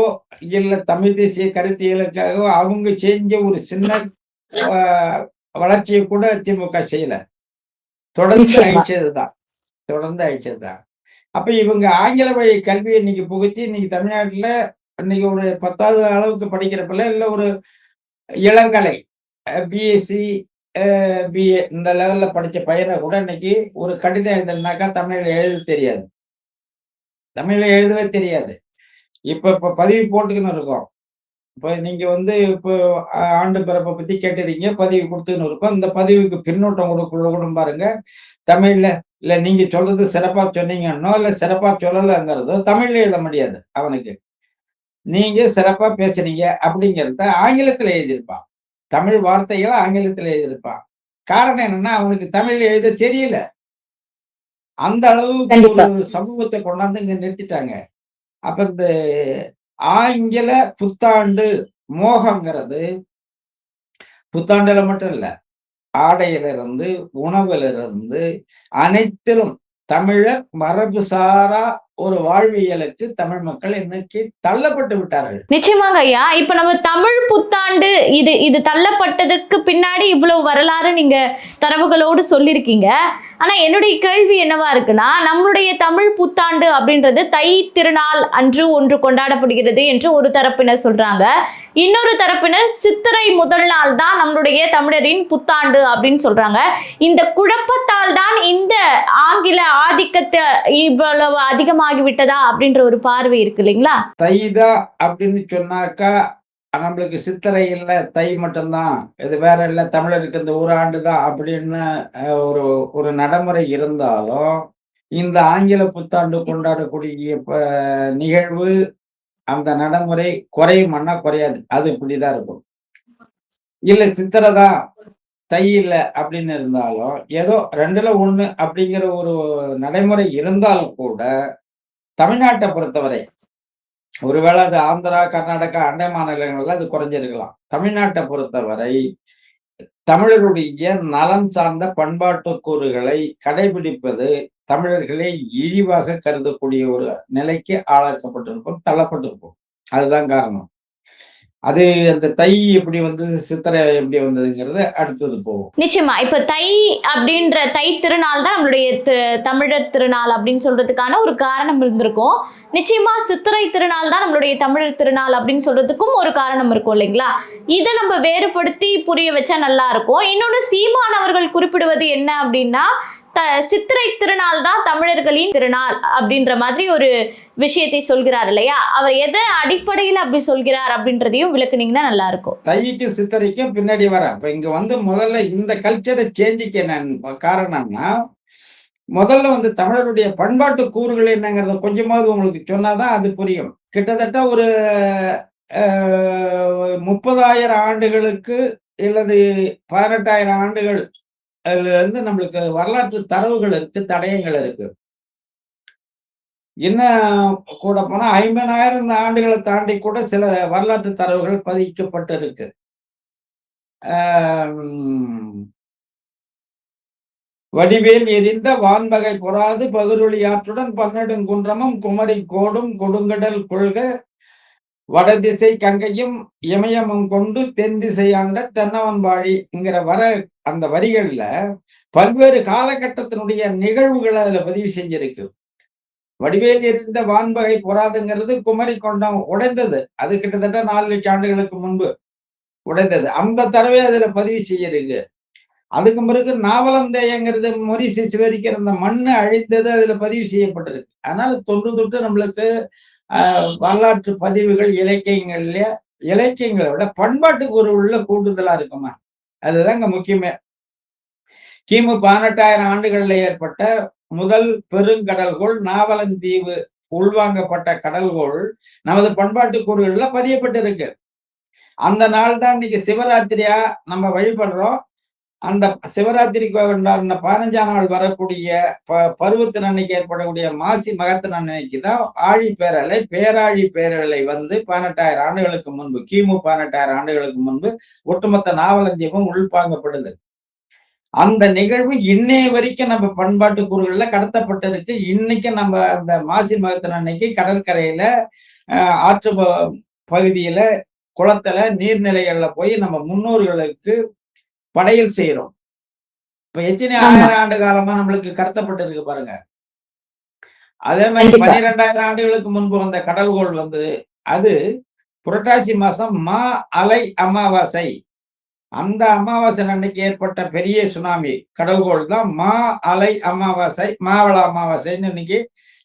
இல்ல தமிழ் தேசிய கருத்தியலுக்காகவோ அவங்க செஞ்ச ஒரு சின்ன வளர்ச்சியை கூட திமுக செய்யல. தொடர்ந்து அழிச்சதுதான். அப்ப இவங்க ஆங்கில வழி கல்வியை இன்னைக்கு புகுத்தி இன்னைக்கு தமிழ்நாட்டுல இன்னைக்கு ஒரு 10வது அளவுக்கு படிக்கிற பிள்ளை இல்ல ஒரு இளங்கலை பிஎஸ்சி பிஏ இந்த லெவல்ல படிச்ச பையனை கூட இன்னைக்கு ஒரு கடிதம் எழுதனாக்கா தமிழ்ல எழுதவே தெரியாது. இப்ப பதிவு போட்டுக்கின்னு இருக்கோம். இப்ப நீங்க இப்போ ஆண்டு பிறப்பை பத்தி கேட்டுறீங்க, பதிவு கொடுத்துன்னு இருக்கோம். இந்த பதிவுக்கு பின்னோட்டம் கூட பாருங்க. தமிழ்ல இல்ல நீங்க சொல்றது சிறப்பா சொன்னீங்கன்னோ இல்ல சிறப்பா சொல்லலைங்கிறதோ தமிழ்ல எழுத முடியாது அவனுக்கு. நீங்க சிறப்பா பேசுறீங்க அப்படிங்கிறத ஆங்கிலத்துல எழுதியிருப்பான். தமிழ் வார்த்தைகளை ஆங்கிலத்துல எழுதியிருப்பான். காரணம் என்னன்னா அவனுக்கு தமிழ்ல எழுத தெரியல. அந்த அளவுக்கு ஒரு சமூகத்தை கொண்டாந்து இங்க நிறுத்திட்டாங்க. அப்ப இந்த ஆங்கில புத்தாண்டு மோகங்கிறது புத்தாண்டுல மட்டும் இல்ல, ஆடையிலிருந்து உணவிலிருந்து அனைத்திலும் தமிழர் மரபு சாரா ஒரு வாழ்வியலுக்கு தமிழ் மக்கள் இன்னைக்கு தள்ளப்பட்டு விட்டார்கள். நிச்சயமாக ஐயா. இப்ப நம்ம தமிழ் புத்தாண்டு இது தள்ளப்பட்டதற்கு பின்னாடி இவ்வளவு வரலாறு நீங்க தரவுகளோடு சொல்லியிருக்கீங்க. ஆனா என்னுடைய கேள்வி என்னவா இருக்குன்னா, நம்மளுடைய தமிழ் புத்தாண்டு அப்படின்றது தை திருநாள் அன்று ஒன்று கொண்டாடப்படுகிறது என்று ஒரு தரப்பினர் சொல்றாங்க. இன்னொரு தரப்பினர் சித்திரை முதல் நாள் தான் நம்மளுடைய தமிழரின் புத்தாண்டு அப்படின்னு சொல்றாங்க. இந்த குழப்பத்தால் தான் இந்த ஆங்கில ஆதிக்கத்தை இவ்வளவு அதிகமாகிவிட்டதா அப்படின்ற ஒரு பார்வை இருக்கு இல்லைங்களா? தைதா அப்படின்னு சொன்னாக்கா நம்மளுக்கு சித்திரை இல்ல தை மட்டும்தான், இது வேற இல்ல, தமிழருக்கு இந்த ஒரு ஆண்டு தான் அப்படின்னு ஒரு ஒரு நடைமுறை இருந்தாலும், இந்த ஆங்கில புத்தாண்டு கொண்டாடக்கூடிய நிகழ்வு, அந்த நடைமுறை குறையுமான்னா குறையாது. அது இப்படிதான் இருக்கும். இல்ல சித்திரை தான் தை இல்ல அப்படின்னு இருந்தாலும், ஏதோ 2ல 1 அப்படிங்கிற ஒரு நடைமுறை இருந்தாலும் கூட, தமிழ்நாட்டை பொறுத்தவரை ஒருவேளை அது ஆந்திரா, கர்நாடகா அண்டை மாநிலங்கள்ல அது குறைஞ்சிருக்கலாம். தமிழ்நாட்டை பொறுத்தவரை தமிழருடைய நலன் சார்ந்த பண்பாட்டு கூறுகளை கடைபிடிப்பது தமிழர்களை இழிவாக கருதக்கூடிய ஒரு நிலைக்கு ஆளாக்கப்பட்டிருக்கும், தள்ளப்பட்டிருக்கும். அதுதான் காரணம். அது அந்த தை எப்படி வந்தது, சித்திரை எப்படி வந்ததுங்கிறது அடுத்தது போகும். நிச்சயமா. இப்ப தை அப்படின்ற தை திருநாள் தான் நம்மளுடைய தமிழர் திருநாள் அப்படின்னு சொல்றதுக்கான ஒரு காரணம் இருந்திருக்கும். நிச்சயமா சித்திரை திருநாள் தான் நம்மளுடைய தமிழர் திருநாள் அப்படின்னு சொல்றதுக்கும் ஒரு காரணம் இருக்கும் இல்லைங்களா? இதை நம்ம வேறுபடுத்தி புரிய வச்சா நல்லா இருக்கும். இன்னொன்னு சீமான் அவர்கள் குறிப்பிடுவது என்ன அப்படின்னா, சித்திரை திருநாள் தான் தமிழர்களின் திருநாள் அப்படின்ற மாதிரி ஒரு விஷயத்தை சொல்கிறார் இல்லையா? அவர் எதை அடிப்படையில் அப்படி சொல்கிறார் அப்படின்றதையும் விளக்குனீங்கன்னா நல்லா இருக்கும். தைக்கு சித்திரைக்கும் பின்னாடி வர இப்ப இங்க முதல்ல இந்த கல்ச்சரை சேஞ்சுக்கு என்ன காரணம்னா, முதல்ல தமிழருடைய பண்பாட்டு கூறுகள் என்னங்கிறத கொஞ்சமாவது உங்களுக்கு சொன்னாதான் அது புரியும். கிட்டத்தட்ட ஒரு 30,000 ஆண்டுகளுக்கு இல்லது 18,000 ஆண்டுகள் அதுல இருந்து நம்மளுக்கு வரலாற்று தரவுகள் இருக்கு, தடயங்கள் இருக்கு. இன்னும் கூட போனா 50,000 ஆண்டுகளை தாண்டி கூட சில வரலாற்று தரவுகள் பதிக்கப்பட்டிருக்கு. வடிவேல் எரிந்த வான்பகை பொறாது பகுருளி ஆற்றுடன் பன்னெடுங்குன்றமும் குமரி கோடும் கொடுங்கடல் கொள்க வடதிசை கங்கையும் இமயமும் கொண்டு தென் திசையாண்ட தென்னவன்பாடிங்கிற அந்த வரிகள்ல பல்வேறு காலகட்டத்தினுடைய நிகழ்வுகளை அதுல பதிவு செஞ்சிருக்கு. வடிவேல் எரிந்த வான்பகை பொறாதுங்கிறது குமரி கொண்டம் உடைந்தது. அது கிட்டத்தட்ட 4 லட்சம் ஆண்டுகளுக்கு முன்பு உடைந்தது. அந்த தரவே அதுல பதிவு செய்யிருக்கு. அதுக்கு பிறகு நாவலந்தேயங்கிறது மொரிசிஸ் வரைக்கும் அந்த மண்ணு அழிந்தது அதுல பதிவு செய்யப்பட்டிருக்கு. அதனால தொன்று தொட்டு நம்மளுக்கு வரலாற்று பதிவுகள் இலக்கியங்களை விட பண்பாட்டு கூறுகள்ல கூடுதலா இருக்குமா? அதுதான் இங்க முக்கியமே. கிமு 18,000 ஆண்டுகள்ல ஏற்பட்ட முதல் பெருங்கடல்கோள் நாவலந்தீவு உள்வாங்கப்பட்ட கடல்கோள் நமது பண்பாட்டு கூறுகள்ல பதியப்பட்டிருக்கு. அந்த நாள் தான் இன்னைக்கு சிவராத்திரியா நம்ம வழிபடுறோம். அந்த சிவராத்திரிக்கு உண்டான 15ஆம் நாள் வரக்கூடிய பருவத்தின் அன்னைக்கு ஏற்படக்கூடிய மாசி மகத்தின் அன்னைக்கு தான் ஆழிப்பேரலை, பேராழி பேரலை 18,000 ஆண்டுகளுக்கு முன்பு, கிமு 18,000 ஆண்டுகளுக்கு முன்பு ஒட்டுமொத்த நாவலந்தீபம் உள்வாங்கப்படுது. அந்த நிகழ்வு இன்னைய வரைக்கும் நம்ம பண்பாட்டு கூறுகள்ல கடத்தப்பட்டிருக்கு. இன்னைக்கு நம்ம அந்த மாசி மகத்தின் அன்னைக்கு கடற்கரையில, ஆற்று பகுதியில, குளத்துல, நீர்நிலைகள்ல போய் நம்ம முன்னோர்களுக்கு படையல் செய்யறோம். இப்ப எத்தனை 1000 ஆண்டு காலமா நம்மளுக்கு கடத்தப்பட்டிருக்கு பாருங்க. அதே மாதிரி 12,000 ஆண்டுகளுக்கு முன்பு வந்த கடல்கோள் அது புரட்டாசி மாசம் அலை அமாவாசை, அந்த அமாவாசை அன்னைக்கு ஏற்பட்ட பெரிய சுனாமி கடல்கோள் தான் அலை அமாவாசை, மாவள அமாவாசைன்னு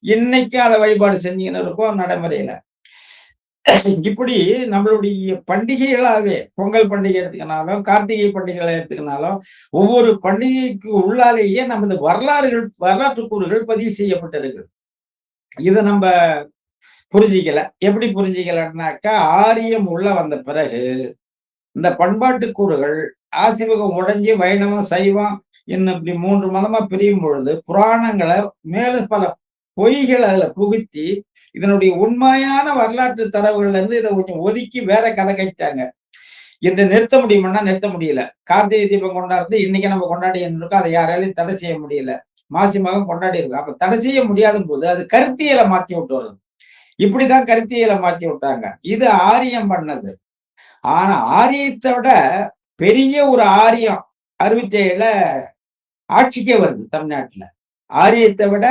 இன்னைக்கு அதை வழிபாடு செஞ்சீங்கன்னு இருக்கும் நடைமுறையில. இப்படி நம்மளுடைய பண்டிகைகளாவே பொங்கல் பண்டிகை எடுத்துக்கினாலும், கார்த்திகை பண்டிகைகளை எடுத்துக்கினாலும், ஒவ்வொரு பண்டிகைக்கு உள்ளாலேயே நமது வரலாற்று கூறுகள் பதிவு செய்யப்பட்டிருக்கு. இதை நம்ம புரிஞ்சிக்கல. எப்படி புரிஞ்சிக்கலன்னாக்கா, ஆரியம் உள்ள வந்த பிறகு இந்த பண்பாட்டு கூறுகள் ஆசிவகம் உடைஞ்சி வைணவம், சைவம் இன்னும் இப்படி 3 மதமா பிரியும் பொழுது புராணங்களை மேலும் பல பொய்களை அதுல புகுத்தி இதனுடைய உண்மையான வரலாற்று தரவுகள்ல இருந்து இதை கொஞ்சம் ஒதுக்கி வேற கதை கழிச்சாங்க. இதை நிறுத்த முடியுமான்னா நிறுத்த முடியல. கார்த்திகை தீபம் கொண்டாடுறது இன்னைக்கு நம்ம கொண்டாடி இருக்கோம், அதை யாராலையும் தடை செய்ய முடியல. மாசி மகம் கொண்டாடி இருக்கோம். அப்ப தடை செய்ய முடியாத போது அது கருத்தியலை மாற்றி விட்டு வருது. இப்படிதான் கருத்தியலை மாற்றி விட்டாங்க. இது ஆரியம் பண்ணது. ஆனா ஆரியத்தை விட பெரிய ஒரு ஆரியம் 67ல ஆட்சிக்கே வருது தமிழ்நாட்டுல. ஆரியத்தை விட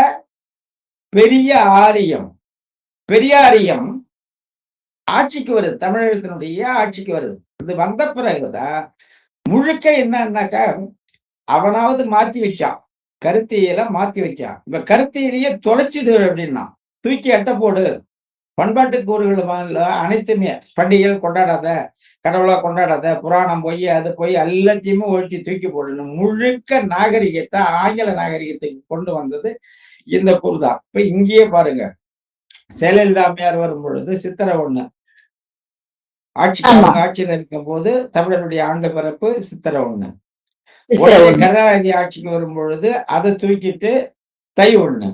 பெரிய ஆரியம், பெரியாரியம் ஆட்சிக்கு வருது. தமிழகத்தினுடைய ஆட்சிக்கு வருது. இது வந்த பிறகுதான் முழுக்க என்னன்னாக்கா, அவனாவது மாத்தி வச்சான். கருத்தியல மாத்தி வச்சான். இப்ப கருத்தியலையே தொலைச்சிடு அப்படின்னா, தூக்கி அட்ட போடு. பண்பாட்டு கூறுகள் அனைத்துமே பண்டிகைகள் கொண்டாடாத, கடவுளா கொண்டாடாத, புராணம் பொய், அது பொய் எல்லாத்தையுமே ஒழிச்சு தூக்கி போடணும். முழுக்க நாகரிகத்தை ஆங்கில நாகரிகத்துக்கு கொண்டு வந்தது இந்த கூறு தான். இப்ப இங்கேயே பாருங்க, ஜெயலலிதா அம்மையார் வரும் பொழுது சித்திரை 1 ஆட்சிக்கு ஆமா. அவங்க ஆட்சியில் இருக்கும் போது தமிழருடைய ஆண்டு பிறப்பு சித்திரை 1. சித்திரை உடனே 1. கருணாநிதி ஆட்சிக்கு வரும் பொழுது அதை தூக்கிட்டு தை 1.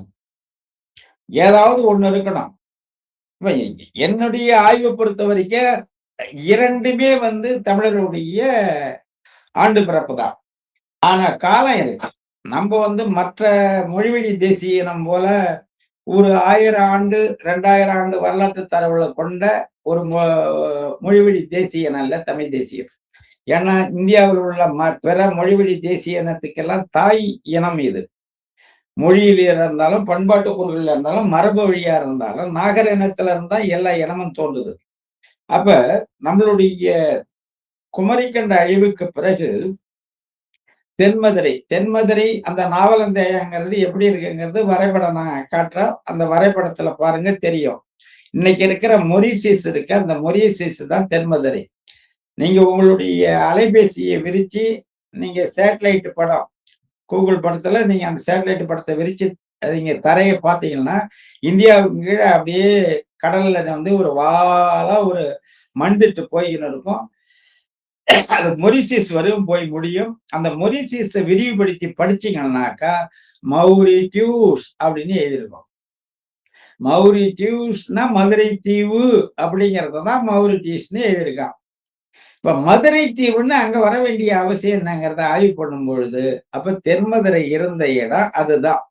ஏதாவது ஒண்ணு இருக்கணும். இப்ப என்னுடைய ஆய்வை பொறுத்த வரைக்கும் 2மே தமிழருடைய ஆண்டு பிறப்பு தான். ஆனா காலம் இருக்கு. நம்ம மற்ற மொழிவழி தேசிய இனம் போல ஒரு 1000 ஆண்டு 2000 ஆண்டு வரலாற்று தரவுகளை கொண்ட ஒரு மொழிவழி தேசிய இனம் இல்ல தமிழ் தேசியம். ஏன்னா இந்தியாவில் உள்ள பிற மொழிவழி தேசிய இனத்துக்கெல்லாம் தாய் இனம் இது. மொழியில இருந்தாலும் பண்பாட்டு கூறுகள் இருந்தாலும் மரபு வழியா இருந்தாலும் நாகர இனத்துல இருந்தா எல்லா இனமும் தோன்றுது. அப்ப நம்மளுடைய குமரிக்கண்ட அழிவுக்கு பிறகு தென்மதுரை அந்த நாவலந்தேயங்கிறது எப்படி இருக்குங்கிறது வரைபடம் நான் காட்டுறேன். அந்த வரைபடத்துல பாருங்க தெரியும். இன்னைக்கு இருக்கிற மொரீசியஸ் இருக்கு, அந்த மொரீசியஸ் தான் தென்மதுரை. நீங்க உங்களுடைய அலைபேசியை விரிச்சு நீங்க சேட்டலைட் படம் கூகுள் படத்துல நீங்க அந்த சேட்டலைட் படத்தை விரிச்சு நீங்க தரையை பார்த்தீங்கன்னா இந்தியாவுக்கு கீழே அப்படியே கடல்ல ஒரு வாலா ஒரு மண்திட்டு போய்கின்னு இருக்கும். அது மொரிசியஸ் வரும் போய் முடியும். அந்த மொரிசியஸை விரிவுபடுத்தி படிச்சீங்கன்னாக்கா மௌரிட்டியூஸ் அப்படின்னு எழுதியிருக்கோம். மௌரிட்டியூஸ்னா மதுரை தீவு அப்படிங்கறதான் மௌரிட்டியூஸ்னு எழுதியிருக்கான். இப்ப மதுரை தீவுன்னு அங்க வர வேண்டிய அவசியம் என்னங்கிறத ஆய்வு பண்ணும் பொழுது அப்ப தென்மதுரை இருந்த இடம் அதுதான்.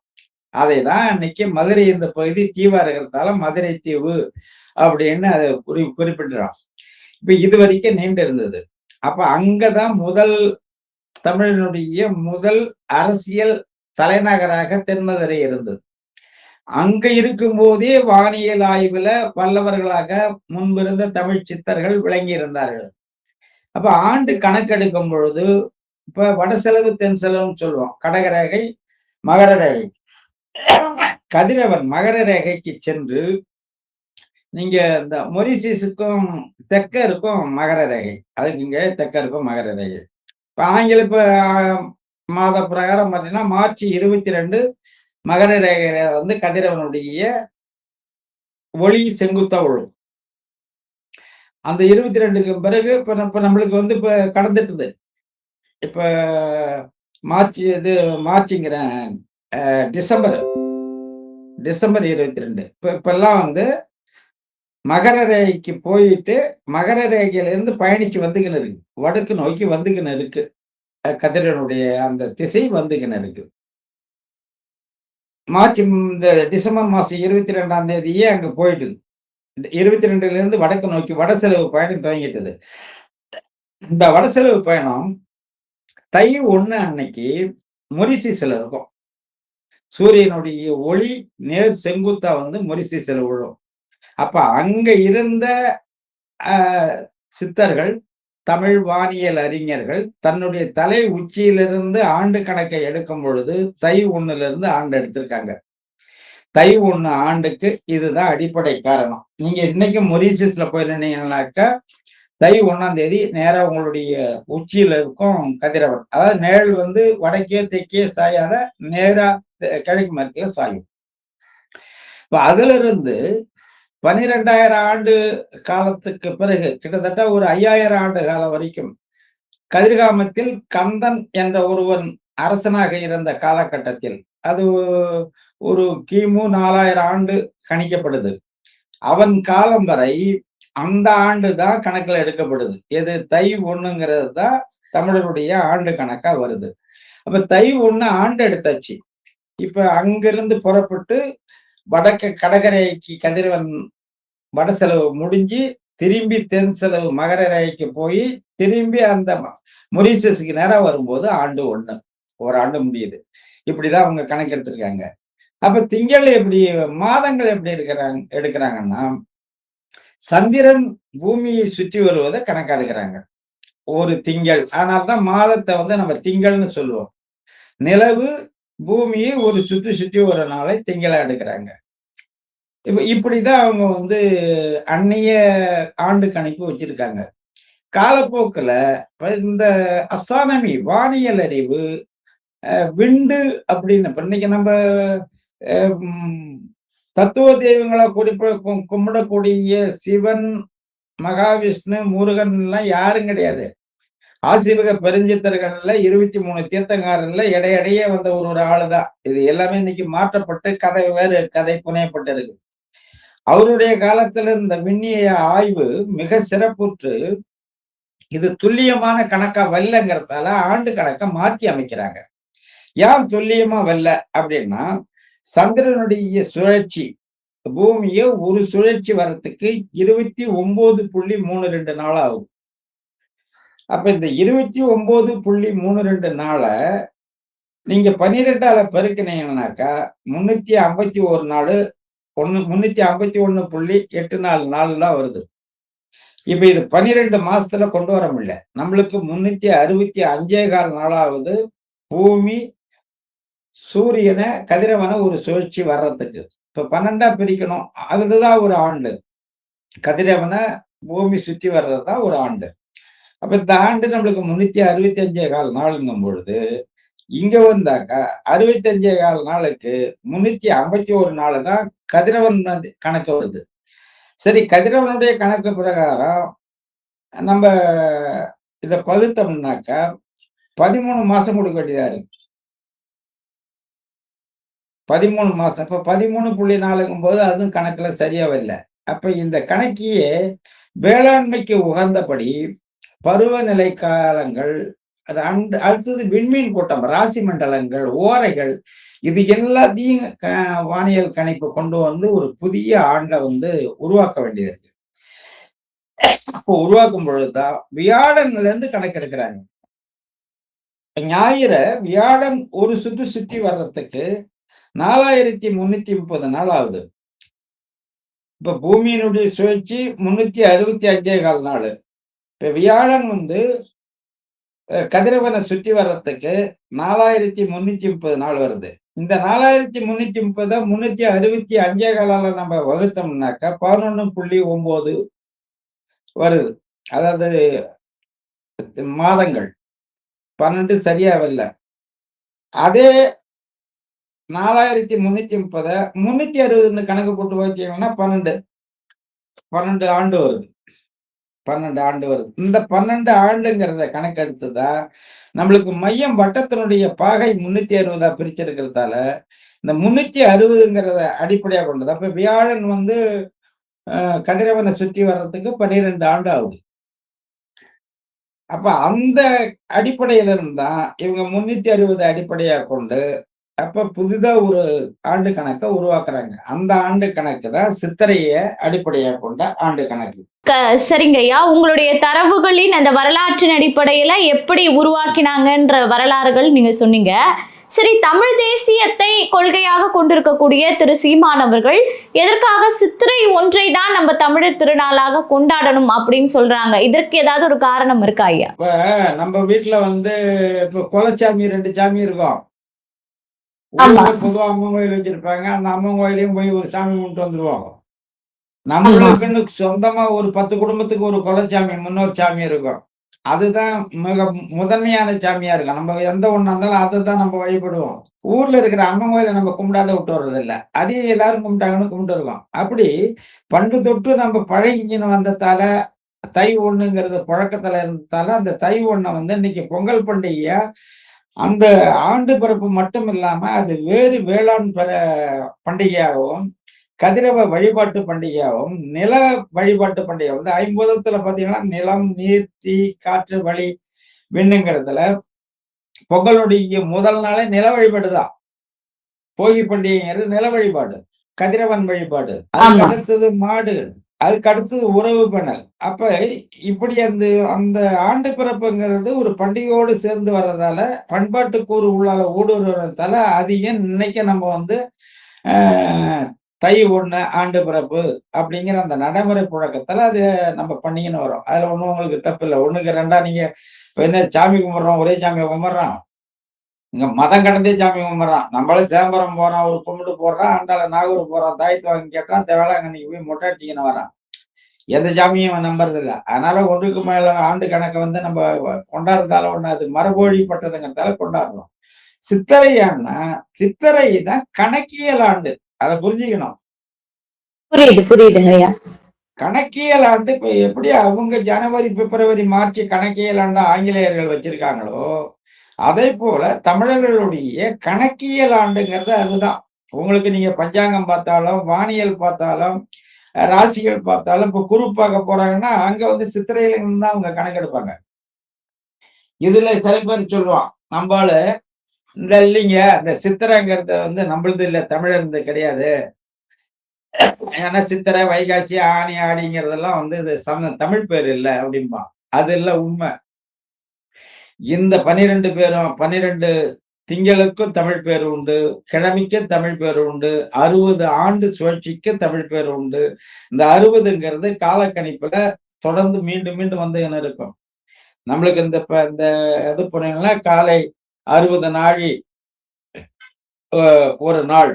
அதைதான் அன்னைக்கு மதுரை இந்த பகுதி தீவா இருக்கிறதால மதுரை தீவு அப்படின்னு அதை குறிப்பிடுறான். இப்ப இது வரைக்கும் நீண்டு இருந்தது. அப்ப அங்கதான் தமிழனுடைய முதல் அரசியல் தலைநகராக தென்மதுரை இருந்தது. அங்க இருக்கும் போதே வானியல் ஆய்வுல வல்லவர்களாக முன்பிருந்த தமிழ் சித்தர்கள் விளங்கி இருந்தார்கள். அப்ப ஆண்டு கணக்கெடுக்கும் பொழுது இப்ப வடசெலவு தென் செலவுன்னு சொல்லுவோம். கடகரேகை மகர ரேகை. கதிரவன் மகர ரேகைக்கு சென்று நீங்க இந்த மொரிசியஸுக்கும் தெற்க இருக்கும் மகர ரேகை, அதுக்கு இங்க தெற்க இருக்கும் மகர ரேகை. இப்ப ஆங்கில மாத பிரகாரம் பார்த்தீங்கன்னா மார்ச் 22 மகர ரேகையில கதிரவனுடைய ஒளி செங்குத்தா விழும். அந்த 22க்கு பிறகு இப்ப நம்மளுக்கு இப்ப கடந்துட்டுது. இப்ப மார்ச்ங்கிறேன் டிசம்பர் 22. இப்பெல்லாம் மகர ரேகைக்கு போயிட்டு மகர ரேகையில இருந்து பயணிச்சு வந்துகின்னு இருக்கு. வடக்கு நோக்கி வந்துகின்னு இருக்கு. கதிரவனுடைய அந்த திசை வந்துகின்னு இருக்கு. இந்த டிசம்பர் மாசம் 22ஆம் தேதியே அங்க போயிட்டுது. 22ல இருந்து வடக்கு நோக்கி வடசெலவு பயணம் துவங்கிட்டது. இந்த வடசெலவு பயணம் தை 1 அன்னைக்கு மொரிசியஸ்ல இருக்கும். சூரியனுடைய ஒளி நேர் செங்குத்தா மொரிசியஸ்ல விழும். அப்ப அங்க இருந்த சித்தர்கள் தமிழ் வானியல் அறிஞர்கள் தன்னுடைய தலை உச்சியிலிருந்து ஆண்டு கணக்கை எடுக்கும் பொழுது தை 1ல இருந்து ஆண்டு எடுத்திருக்காங்க. தை 1 ஆண்டுக்கு இதுதான் அடிப்படை காரணம். நீங்க இன்னைக்கும் மொரிசியஸ்ல போயிருந்தீங்கன்னாக்கா தை 1ஆம் தேதி நேரா உங்களுடைய உச்சியில இருக்கும் கதிரவன். அதாவது நிழல் வடக்கே தெற்கே சாயாத நேரா கிழக்கு மேற்குல சாயும். இப்ப அதுல இருந்து 12,000 ஆண்டு காலத்துக்கு பிறகு கிட்டத்தட்ட ஒரு 5,000 ஆண்டு காலம் வரைக்கும் கதிர்காமத்தில் கந்தன் என்ற ஒருவன் அரசனாக இருந்த காலகட்டத்தில் அது ஒரு கிமு 4,000 ஆண்டு கணிக்கப்படுது. அவன் காலம் வரை அந்த ஆண்டு தான் கணக்குல எடுக்கப்படுது. எது தை 1ங்கிறது தான் தமிழருடைய ஆண்டு கணக்கா வருது. அப்ப தை 1 ஆண்டு எடுத்தாச்சு. இப்ப அங்கிருந்து புறப்பட்டு வடக்கு கடகரேகைக்கு கதிரவன் வடசெலவு முடிஞ்சு திரும்பி தென் செலவு மகர ரேகைக்கு போய் திரும்பி அந்த மொரிசியஸுக்கு நேரம் வரும்போது ஆண்டு 1. ஒரு ஆண்டு முடியுது. இப்படிதான் அவங்க கணக்கு எடுத்திருக்காங்க. அப்ப திங்கள் எப்படி மாதங்கள் எப்படி எடுக்கிறாங்கன்னா, சந்திரன் பூமியை சுற்றி வருவதை கணக்கா எடுக்கிறாங்க. ஒரு திங்கள். அதனாலதான் மாதத்தை வந்து நம்ம திங்கள்னு சொல்லுவோம். நிலவு பூமியை ஒரு சுற்றி சுற்றி ஒரு நாளை திங்களா எடுக்கிறாங்க. இப்படிதான் அவங்க வந்து அந்நிய ஆண்டு கணிப்பு வச்சிருக்காங்க. காலப்போக்குல இந்த அஸ்ட்ரானமி வானியல் அறிவு விண்டு அப்படின்னு இப்ப இன்னைக்கு நம்ம தத்துவ தெய்வங்களை கும்பிடக்கூடிய சிவன், மகாவிஷ்ணு, முருகன் எல்லாம் யாரும் கிடையாது. ஆசீவக பெருஞ்சித்தர்கள்ல 23 தீர்த்தங்காரர்ல இடையிடையே வந்த ஒரு ஆளுதான். இது எல்லாமே இன்னைக்கு மாற்றப்பட்டு கதை வேறு கதை புனையப்பட்டு இருக்கு. அவருடைய காலத்துல இந்த விண்ணிய ஆய்வு மிக சிறப்புற்று இது துல்லியமான கணக்கா வரலங்கிறதால ஆண்டு கணக்கை மாத்தி அமைக்கிறாங்க. ஏன் துல்லியமா வரல அப்படின்னா, சந்திரனுடைய சுழற்சி பூமியை ஒரு சுழற்சி வர்றதுக்கு 29.32 நாள் ஆகும். அப்ப இந்த 29.32 நாள நீங்க 12ஆல பெருக்கினீங்கன்னாக்கா 351 நாள் 351.84 நாள் தான் வருது. இப்ப இது 12 மாசத்துல கொண்டு வர முடியல. நம்மளுக்கு 365.25 நாளாவது பூமி சூரியனை கதிரவனை ஒரு சுழற்சி வர்றதுக்கு. இப்ப 12ஆ பிரிக்கணும். அதுதான் ஒரு ஆண்டு. கதிரவனை பூமி சுற்றி வர்றதுதான் ஒரு ஆண்டு. அப்ப இந்த ஆண்டு நம்மளுக்கு 365.25 நாளுங்கும் பொழுது இங்க வந்தாக்கா 65.25 நாளுக்கு 351 நாள் தான் கதிரவன் கணக்கு வருது. சரி, கதிரவனுடைய கணக்கு பிரகாரம் நம்ம இத பகுத்தோம்னாக்கா 13 மாசம் கொடுக்க வேண்டியதா இருக்கு. 13 மாசம். இப்ப 13.4ங்கும் போது அதுவும் கணக்குல சரியா வரல. அப்ப இந்த கணக்கையே வேளாண்மைக்கு உகந்தபடி பருவநிலை காலங்கள், அடுத்தது விண்மீன் கூட்டம், ராசி மண்டலங்கள், ஓரைகள், இது எல்லாத்தையும் வானியல் கணிப்பு கொண்டு வந்து ஒரு புதிய ஆண்டை வந்து உருவாக்க வேண்டியது இருக்கு. அப்போ உருவாக்கும் பொழுதுதான் வியாழன்ல இருந்து கணக்கெடுக்கிறாங்க. ஞாயிற வியாழன் ஒரு சுற்று சுற்றி வர்றதுக்கு 4330 நாள் ஆகுது. இப்ப பூமியினுடைய சுழற்சி 365.25 நாள். இப்ப வியாழன் வந்து கதிரவனை சுற்றி வர்றதுக்கு 4330 நாள் வருது. இந்த 4330 365 நம்ம வகுத்தோம்னாக்கா 11.9 வருது. அதாவது மாதங்கள் 12 சரியா வரல. அதே 4330 360 கணக்கு போட்டு பார்த்தீங்கன்னா 12 ஆண்டு வருது. 12 ஆண்டு வருது. இந்த 12 ஆண்டுங்கிறத கணக்கெடுத்துதான் நம்மளுக்கு மையம் வட்டத்தினுடைய பாகை 360 பிரிச்சிருக்கிறதால இந்த 360ங்கிறத அடிப்படையா கொண்டது. அப்ப வியாழன் வந்து கதிரவனை சுற்றி வர்றதுக்கு 12 ஆண்டு ஆகுது. அப்ப அந்த அடிப்படையில இருந்தா இவங்க 360 அடிப்படையா கொண்டு அப்ப புதிதா ஒரு ஆண்டு கணக்கை உருவாக்குறாங்க. அந்த ஆண்டு கணக்கு தான் சித்திரைய அடிப்படையா கொண்ட ஆண்டு கணக்கு. சரிங்கய்யா, உங்களுடைய தரவுகளின் அந்த வரலாற்றின் அடிப்படையில எப்படி உருவாக்கினாங்கன்ற வரலாறுகள் நீங்க சொன்னீங்க. சரி, தமிழ் தேசியத்தை கொள்கையாக கொண்டிருக்கக்கூடிய திரு சீமான் அவர்கள் எதற்காக சித்திரை 1 தான் நம்ம தமிழர் திருநாளாக கொண்டாடணும் அப்படின்னு சொல்றாங்க? இதற்கு ஏதாவது ஒரு காரணம் இருக்கா ஐயா? இப்ப நம்ம வீட்டுல வந்து இப்ப குலச்சாமி 2 சாமி இருக்கும். பொதுவா அம்மன் கோயில் வச்சிருப்பாங்க. அந்த அம்மன் கோயிலையும் போய் ஒரு சாமி கும்பிட்டு வந்துருவாங்க. நம்மளுக்குன்னு சொந்தமா ஒரு 10 குடும்பத்துக்கு ஒரு குலச்சாமி, முன்னோர் சாமி இருக்கும். அதுதான் மிக முதன்மையான சாமியா இருக்கும். நம்ம எந்த ஒண்ணா இருந்தாலும் அதுதான் நம்ம வழிபடுவோம். ஊர்ல இருக்கிற அம்மன் கோயிலை நம்ம கும்பிடாத விட்டு வர்றது இல்ல. அதையும் எல்லாரும் கும்பிட்டாங்கன்னு கும்பிட்டு இருக்கோம். அப்படி பண்டு தொட்டு நம்ம பழகின்னு வந்ததால தை 1ங்கிறது புழக்கத்துல இருந்ததால அந்த தை 1 வந்து இன்னைக்கு பொங்கல் பண்டிகையா அந்த ஆண்டு பிறப்பு மட்டும் இல்லாம அது வேறு வேளாண் பண்டிகையாகவும் கதிரவ வழிபாட்டு பண்டிகையாகவும் நில வழிபாட்டு பண்டிகை வந்து 50த்துல பாத்தீங்கன்னா நிலம், நீர், தீ, காற்று, வழி, விண்ணுங்கிறதுல பொங்கலுடைய முதல் நாளே நில வழிபாடுதான். போகி பண்டிகைங்கிறது நில வழிபாடு, கதிரவன் வழிபாடு. அதுக்கு அடுத்தது மாடு, அதுக்கு அடுத்தது உறவு பேணல். அப்ப இப்படி அந்த அந்த ஆண்டு பிறப்புங்கிறது ஒரு பண்டிகையோடு சேர்ந்து வர்றதால, பண்பாட்டு கூறு உள்ளால ஊடுருவறதால, அது ஏன் இன்னைக்கு நம்ம வந்து அ தை 1 ஆண்டு பிறப்பு அப்படிங்கிற அந்த நடைமுறை புழக்கத்துல அது நம்ம பண்ணிக்கின்னு வரோம். அதுல ஒண்ணும் உங்களுக்கு தப்பில்ல. 1க்கு 2ஆ நீங்க இப்ப என்ன சாமி கும்பிடுறோம், ஒரே சாமிய கும்பிடுறோம். இங்க மதம் கடந்தே சாமி கும்பிடுறான். நம்மளும் சிதம்பரம் போறான், ஒரு கும்பிட்டு போடுறான், அந்தாள நாகூர் போறான், தாயத்து வாங்கி கேட்கறான், வேளாங்கண்ணிக்கு போய் மொட்டை அடிச்சுக்கின்னு வரான். எந்த சாமியும் அவன் நம்புறதில்ல. அதனால 1க்கு மேல ஆண்டு கணக்க வந்து நம்ம கொண்டாடுறதால ஒண்ணு அது மரபொழிப்பட்டதுங்கிறதால கொண்டாடுறோம். சித்திரையான்னா, சித்திரை தான் கணக்கியல் ஆண்டு. அத புரிஞ்சுக்கணும். புரியுது புரியுதுங்க ஐயா. கணக்கியல் ஆண்டு இப்ப எப்படி அவங்க ஜனவரி, பிப்ரவரி, மார்ச் கணக்கியல் ஆண்டு ஆங்கிலேயர்கள் வச்சிருக்காங்களோ, அதேபோல தமிழர்களுடைய கணக்கியல் ஆண்டுங்கிறது அதுதான். உங்களுக்கு நீங்க பஞ்சாங்கம் பார்த்தாலும், வானியல் பார்த்தாலும், ராசிகள் பார்த்தாலும், இப்ப குரு பார்க்க போறாங்கன்னா, அங்க வந்து சித்திரையில இருந்து தான் அவங்க கணக்கெடுப்பாங்க. இதுல சில பேர் சொல்லுவான், நம்பாளு இந்த இல்லைங்க, இந்த சித்திரைங்கிறது வந்து நம்மளது இல்ல, தமிழர்து கிடையாது. ஏன்னா சித்திரை, வைகாசி, ஆனி, ஆடிங்கிறதெல்லாம் வந்து இது தமிழ் பேர் இல்ல அப்படிம்பான். அது இல்ல உண்மை. இந்த 12 பேரும் 12 திங்களுக்கும் தமிழ் பேர் உண்டு. கிழமைக்கும் தமிழ் பேர் உண்டு. 60 ஆண்டு சுழற்சிக்கு தமிழ் பேர் உண்டு. இந்த 60ங்கிறது காலக்கணிப்புல தொடர்ந்து மீண்டும் மீண்டும் வந்துகின்னு இருக்கும். நம்மளுக்கு இந்த இது போனீங்கன்னா, காலை 60 நாழி ஒரு நாள்.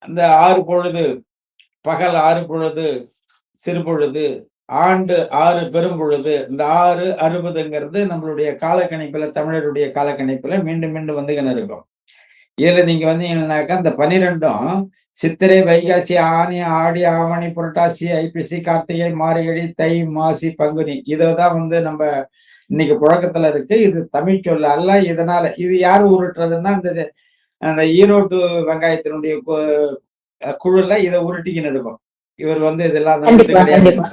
அந்த 6 பொழுது, பகல் 6 பொழுது, சிறுபொழுது, ஆண்டு 6 பெரும்பொழுது. இந்த 6, 60ங்கிறது நம்மளுடைய காலக்கணிப்புல, தமிழருடைய காலக்கணிப்புல மீண்டும் மீண்டும் வந்துகின்னு இருக்கும். இதுல நீங்க வந்தீங்கன்னாக்கா, இந்த 12ம் சித்திரை, வைகாசி, ஆனி, ஆடி, ஆவணி, புரட்டாசி, ஐப்பசி, கார்த்திகை, மார்கழி, தை, மாசி, பங்குனி. இததான் வந்து நம்ம இன்னைக்கு புழக்கத்துல இருக்கு. இது தமிழ் சொல் அல்ல. இதனால இது யார் உருட்டுறதுன்னா, அந்த ஈரோட்டு வெங்காயத்தினுடைய குழுல இதை உருட்டிக்கின்னு இருக்கும். இவர் வந்து இதெல்லாம் நம்மளுது கண்டிப்பா கிடையாது. கண்டிப்பா.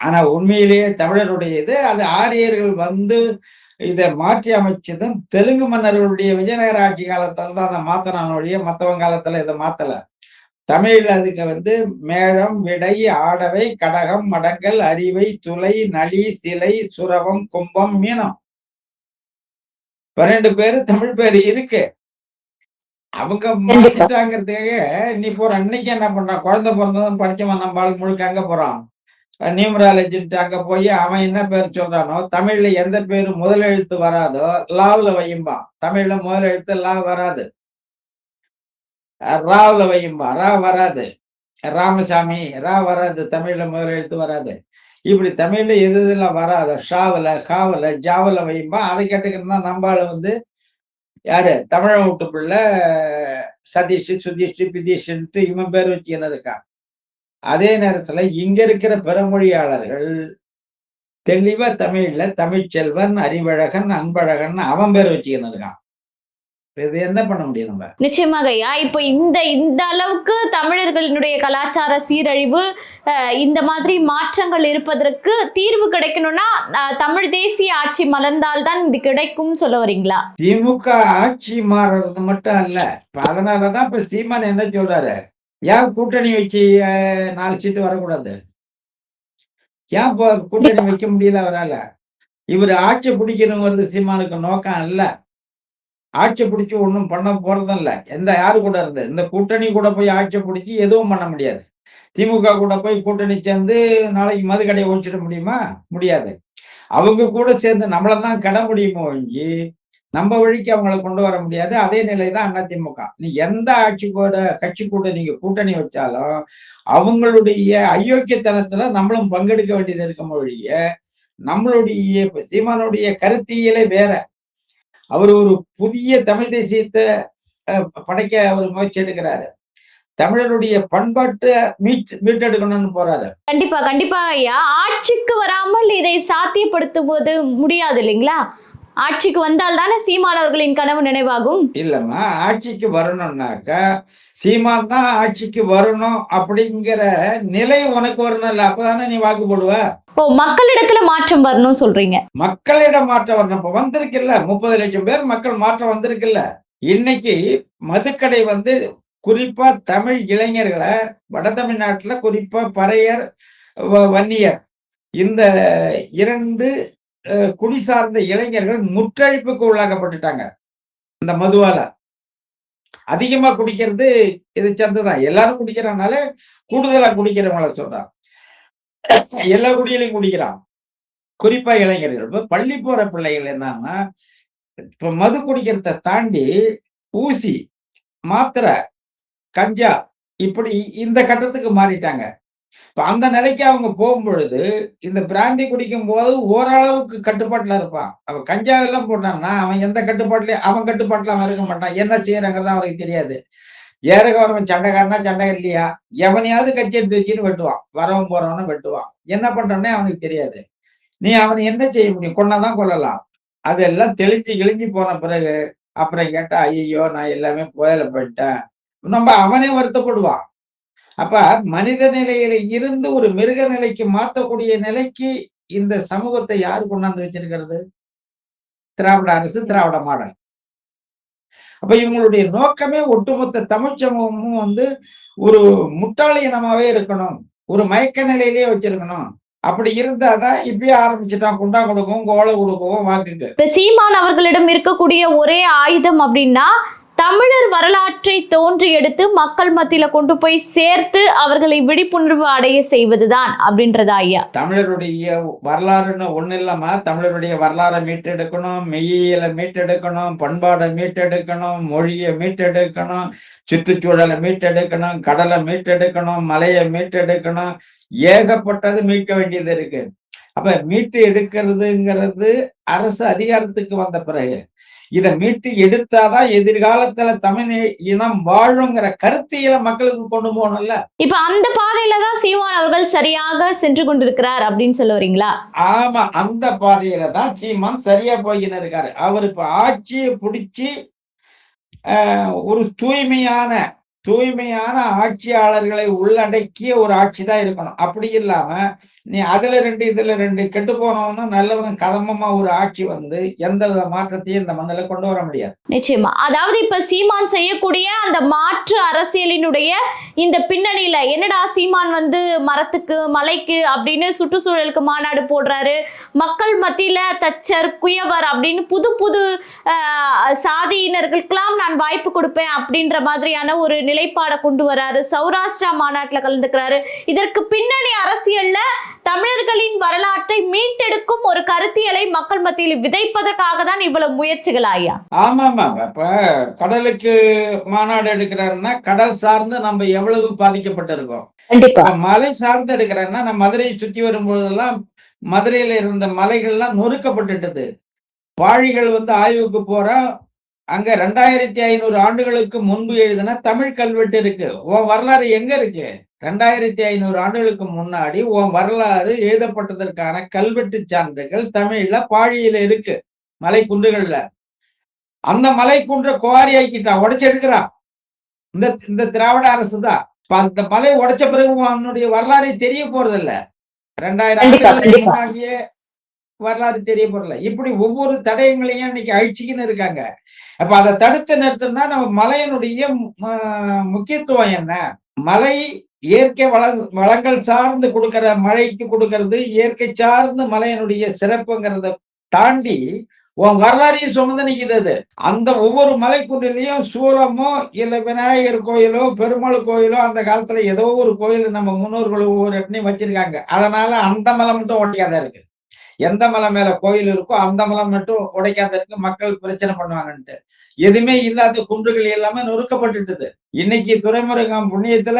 ஆனா உண்மையிலேயே தமிழருடைய இது அது ஆரியர்கள் வந்து இதை மாற்றி அமைச்சதும் தெலுங்கு மன்னர்களுடைய விஜயநகர ஆட்சி காலத்துல தான் அதை மாத்தினான் ஒழிய மத்தவங்க காலத்துல இதை மாத்தல. தமிழ்ல அதுக்கு வந்து மேளம், விடை, ஆடவை, கடகம், மடங்கல், அரிவை, துளை, நளி, சிலை, சுரவம், கும்பம், மீனம். 12 பேரு தமிழ் பேரு இருக்கு. அவங்க கண்டிப்பா. மாத்திட்டாங்கிறதுக்காக நீ போற அன்னைக்கு என்ன பண்றான், குழந்தை பிறந்ததும் படிச்சவன் நம்ம ஆளு முழுக்க அங்க போறான். நியூமராலஜின்ட்டு அங்க போய் அவன் என்ன பேர் சொல்றானோ, தமிழ்ல எந்த பேரு முதல் எழுத்து வராதோ லாவுல வையும்பான். தமிழ்ல முதல் எழுத்து லா வராது. ராவுல வையும்பான். ரா வராது. ராமசாமி ரா வராது. தமிழ்ல முதல் எழுத்து வராது. இப்படி தமிழ்ல எது எதெல்லாம் வராதோ ஷாவுல, காவுல, ஜாவுல வையும்பான். அதை கேட்டுக்கிட்டு தான் நம்ம ஆளு வந்து யாரு தமிழன் வீட்டு பிள்ளை சதீஷ், சுதீஷ், பிதீஷ்ன்ட்டு இவன் பேர் வச்சுக்கின்னு இருக்கான். அதே நேரத்துல இங்க இருக்கிற பிறமொழியாளர்கள் தெளிவா தமிழ்ல தமிழ்ச்செல்வன், அறிவழகன், அன்பழகன் அவன் பேர் வச்சுக்கின்னு இருக்கான். இது என்ன பண்ண முடியும் நம்ம? நிச்சயமாக ஐயா. இப்போ இந்த இந்த அளவுக்கு தமிழர்களினுடைய கலாச்சார சீரழிவு, இந்த மாதிரி மாற்றங்கள் இருப்பதற்கு தீர்வு கிடைக்கணும்னா தமிழ் தேசிய ஆட்சி மலர்ந்தால்தான் இது கிடைக்கும் சொல்ல வரீங்களா? திமுக ஆட்சி மாறுறது மட்டும் அல்ல. இப்ப அதனாலதான் இப்ப சீமான் என்ன சொல்றாரு, ஏன் கூட்டணி வச்சு 4 சீட்டு வரக்கூடாது? ஏன் கூட்டணி வைக்க முடியல அவரால? இவர் ஆட்சி பிடிக்கணுங்கிறது சீமானுக்கு நோக்கம் அல்ல. ஆட்சி பிடிச்சு ஒண்ணும் பண்ண போறதில்ல. யாரு கூட இருந்து இந்த கூட்டணி கூட போய் ஆட்சி பிடிச்சு எதுவும் பண்ண முடியாது. திமுக கூட போய் கூட்டணி சேர்ந்து நாளைக்கு மதுக்கடையை ஒழிச்சிட முடியுமா? முடியாது. அவங்க கூட சேர்ந்து நம்மள தான் கெட முடியுமோ ஒழிஞ்சு, நம்ம வழிக்கு அவங்கள கொண்டு வர முடியாது. அதே நிலைதான் அதிமுக. நீ எந்த கட்சி கூட நீங்க கூட்டணி வச்சாலும், அவங்களுடைய அயோக்கியத்தனத்துல நம்மளும் பங்கெடுக்க வேண்டியது இருக்கும் ஒழிய, நம்மளுடைய சீமானுடைய கருத்தியலே வேற. அவர் ஒரு புதிய தமிழ் தேசியத்தை படைக்க அவர் முயற்சி எடுக்கிறாரு. தமிழருடைய பண்பாட்டை மீட்டெடுக்கணும்னு போறாரு. கண்டிப்பா கண்டிப்பா ஐயா. ஆட்சிக்கு வராமல் இதை சாத்தியப்படுத்துவது முடியாது இல்லைங்களா? ஆட்சிக்கு வந்தால் தானே சீமான் அவர்களின் கனவு நினைவாகும். இல்லம்மா, ஆட்சிக்கு வரணும்னாக்கா சீமான் தான் ஆட்சிக்கு வரணும் அப்படிங்கிற நிலை உனக்கு வரணும்ல, அப்பதானே நீ வாக்கு போடுவ. ஓ, மக்களிடத்துல மாற்றம் வரணும் சொல்றீங்க. மக்களிடம் மாற்றம் வரணும். இப்ப வந்திருக்குல்ல 30 லட்சம் பேர் மக்கள் மாற்றம் வந்திருக்குல்ல. இன்னைக்கு மதுக்கடை வந்து குறிப்பா தமிழ் இளைஞர்களை வட தமிழ்நாட்டுல குறிப்பா பறையர், வன்னியர் இந்த 2 குடி சார்ந்த இளைஞர்கள் முற்றழிப்புக்கு உள்ளாக்கப்பட்டுட்டாங்க இந்த மதுவால. அதிகமா குடிக்கிறது இது சந்துதான். எல்லாரும் குடிக்கிறனால கூடுதலா குடிக்கிறவங்கள சொல்றான். எல்லா குடியிலையும் குடிக்கிறான். குறிப்பா இளைஞர்கள். இப்ப பள்ளி போற பிள்ளைகள் என்னன்னா, இப்ப மது குடிக்கிறத தாண்டி ஊசி, மாத்திரை, கஞ்சா இப்படி இந்த கட்டத்துக்கு மாறிட்டாங்க. இப்ப அந்த நிலைக்கு அவங்க போகும்பொழுது, இந்த பிராந்தி குடிக்கும்போது ஓரளவுக்கு கட்டுப்பாட்டுல இருப்பான். அவன் கஞ்சா எல்லாம் போட்டான்னா, அவன் எந்த கட்டுப்பாட்டுலயும் அவன் கட்டுப்பாட்டுல அவன் இருக்க மாட்டான். என்ன செய்யறாங்கிறது அவனுக்கு தெரியாது. ஏறக வரவன் சண்டைக்காரனா, சண்டை இல்லையா? எவனையாவது கத்தி எடுத்து வச்சுன்னு வெட்டுவான். வரவன் போறவன வெட்டுவான். என்ன பண்றான்னே அவனுக்கு தெரியாது. நீ அவனை என்ன செய்ய முடியும்? கொன்னாதான் கொல்லலாம். அதெல்லாம் தெளிஞ்சு கிழிஞ்சு போன பிறகு, அப்புறம் கேட்டா, ஐயையோ! நான் எல்லாமே புயல போயிட்டேன். அவனே வருத்தப்படுவான். அப்ப மனித நிலையில இருந்து ஒரு மிருக நிலைக்கு மாத்தக்கூடிய நிலைக்கு இந்த சமூகத்தை யாரு கொண்டாந்து வச்சிருக்கிறது? திராவிட அரசு, திராவிட மாடல். அப்ப இவங்களுடைய நோக்கமே ஒட்டுமொத்த தமிழ் சமூகமும் ஒரு முட்டாள் இனமாவே இருக்கணும். ஒரு மயக்க நிலையிலேயே வச்சிருக்கணும். அப்படி இருந்தாதான் இப்பயே ஆரம்பிச்சுட்டான் குண்டா கொடுக்கவும், கோலை கொடுக்கவும் வாக்குக்கு. இப்ப சீமான் அவர்களிடம் இருக்கக்கூடிய ஒரே ஆயுதம் அப்படின்னா தமிழர் வரலாற்றை தோன்றி எடுத்து மக்கள் மத்தியில கொண்டு போய் சேர்த்து அவர்களை விழிப்புணர்வு அடைய செய்வதுதான் அப்படின்றதா ஐயா? தமிழருடைய வரலாறுன்னு ஒண்ணு இல்லாம தமிழருடைய வரலாறை மீட்டெடுக்கணும், மெய்யியலை மீட்டெடுக்கணும், பண்பாடை மீட்டெடுக்கணும், மொழியை மீட்டெடுக்கணும், சுற்றுச்சூழலை மீட்டெடுக்கணும், கடலை மீட்டெடுக்கணும், மலையை மீட்டெடுக்கணும், ஏகப்பட்டது மீட்க வேண்டியது இருக்கு. அப்ப மீட்டு எடுக்கிறதுங்கிறது அரசு அதிகாரத்துக்கு வந்த பிறகு இதை மீட்டு எடுத்தாதான் எதிர்காலத்துல தமிழ் இனம் வாழுங்கிற கருத்தியலை மக்களுக்கு கொண்டு போகணும்ல. இப்ப அந்த பாதையில தான் சீமான் அவர்கள் சரியாக சென்று கொண்டிருக்கிறார் அப்படின்னு சொல்ல வரீங்களா? ஆமா, அந்த பாதையில தான் சீமான் சரியா போயின்னு இருக்காரு. அவர் இப்ப ஆட்சியை பிடிச்சி ஒரு தூய்மையான ஆட்சியாளர்களை உள்ளடக்கிய ஒரு ஆட்சி தான் இருக்கணும். அப்படி இல்லாம நீ அதுல 2 இதுல 2 கெட்டு போனவனும் நல்லவனும் கதமமா ஒரு ஆட்சி எந்த வித மாற்றத்தையும் இந்த மண்ணில கொண்டு வர முடியாது. நிச்சயமா. அதாவது இப்ப சீமான் செய்யக்கூடிய அந்த மாற்று அரசியலினுடைய இந்த பின்னணியில என்னடா சீமான் மரத்துக்கு மலைக்கு அப்படின்னு சுற்றுச்சூழலுக்கு மாநாடு போடுறாரு, மக்கள் மத்தியில தச்சர், குயவர் அப்படின்னு புது புது சாதியினர்களுக்கெல்லாம் நான் வாய்ப்பு கொடுப்பேன் அப்படின்ற மாதிரியான ஒரு நிலைப்பாடை கொண்டு வராரு, சௌராஷ்டிரா மாநாட்டுல கலந்துக்கிறாரு. இதற்கு பின்னணி அரசியல்ல தமிழர்களின் வரலாற்றை மீட்டெடுக்கும் ஒரு கருத்தியலை மக்கள் மத்தியில் விதைப்பதற்காக தான் இவ்வளவு முயற்சிகள் ஐயா. ஆமாமா, இப்ப கடலுக்கு மாநாடு எடுக்கிறாருன்னா கடல் சார்ந்து நம்ம எவ்வளவு பாதிக்கப்பட்டிருக்கோம். மலை சார்ந்து எடுக்கிறேன்னா நம்ம மதுரையை சுத்தி வரும்போதெல்லாம் மதுரையில இருந்த மலைகள்லாம் நொறுக்கப்பட்டுட்டது. பாழிகள் ஆய்வுக்கு போற அங்க 2500 ஆண்டுகளுக்கு முன்பு எழுதின தமிழ் கல்வெட்டு இருக்கு. உன் வரலாறு எங்க இருக்கு? 2500 ஆண்டுகளுக்கு முன்னாடி உன் வரலாறு எழுதப்பட்டதற்கான கல்வெட்டு சான்றுகள் தமிழ்ல பாழியில இருக்கு, மலை குன்றுகள்ல. அந்த மலை குன்ற குவாரி ஆக்கிட்டான், உடைச்சு எடுக்கிறான் இந்த திராவிட அரசு தான். அந்த மலை உடைச்ச பிறகு உன்னுடைய வரலாறு தெரிய போறது இல்ல. 2000 ஆண்டுகளுக்கு முன்னாடியே வரலாறு தெரிய போறல. இப்படி ஒவ்வொரு தடயங்களையும் இன்னைக்கு அழிச்சுக்கின்னு இருக்காங்க. அப்ப அதை தடுத்து நிறுத்தினா நம்ம மலையினுடைய முக்கியத்துவம் என்ன? மலை இயற்கை வளங்கள் சார்ந்து கொடுக்கிற மழைக்கு கொடுக்கறது, இயற்கை சார்ந்து மலையினுடைய சிறப்புங்கிறத தாண்டி உன் வரலாறையும் சுமந்து நிக்குது அது. அந்த ஒவ்வொரு மலைக்குன்றிலையும் சூலமோ இல்ல விநாயகர் கோயிலோ பெருமாள் கோயிலோ அந்த காலத்துல ஏதோ ஒரு கோயில் நம்ம முன்னோர்கள் ஒவ்வொரு இடத்துலையும் வச்சிருக்காங்க. அதனால அந்த மலை மட்டும் உடைக்காத இருக்கு. எந்த மலை மேல கோயில் இருக்கோ அந்த மலை மட்டும் உடைக்காத இருக்கு. மக்கள் பிரச்சனை பண்ணுவாங்கன்ட்டு எதுவுமே இல்லாத குன்றுகள் எல்லாமே நொறுக்கப்பட்டுட்டது. இன்னைக்கு துறைமுருகன் புண்ணியத்துல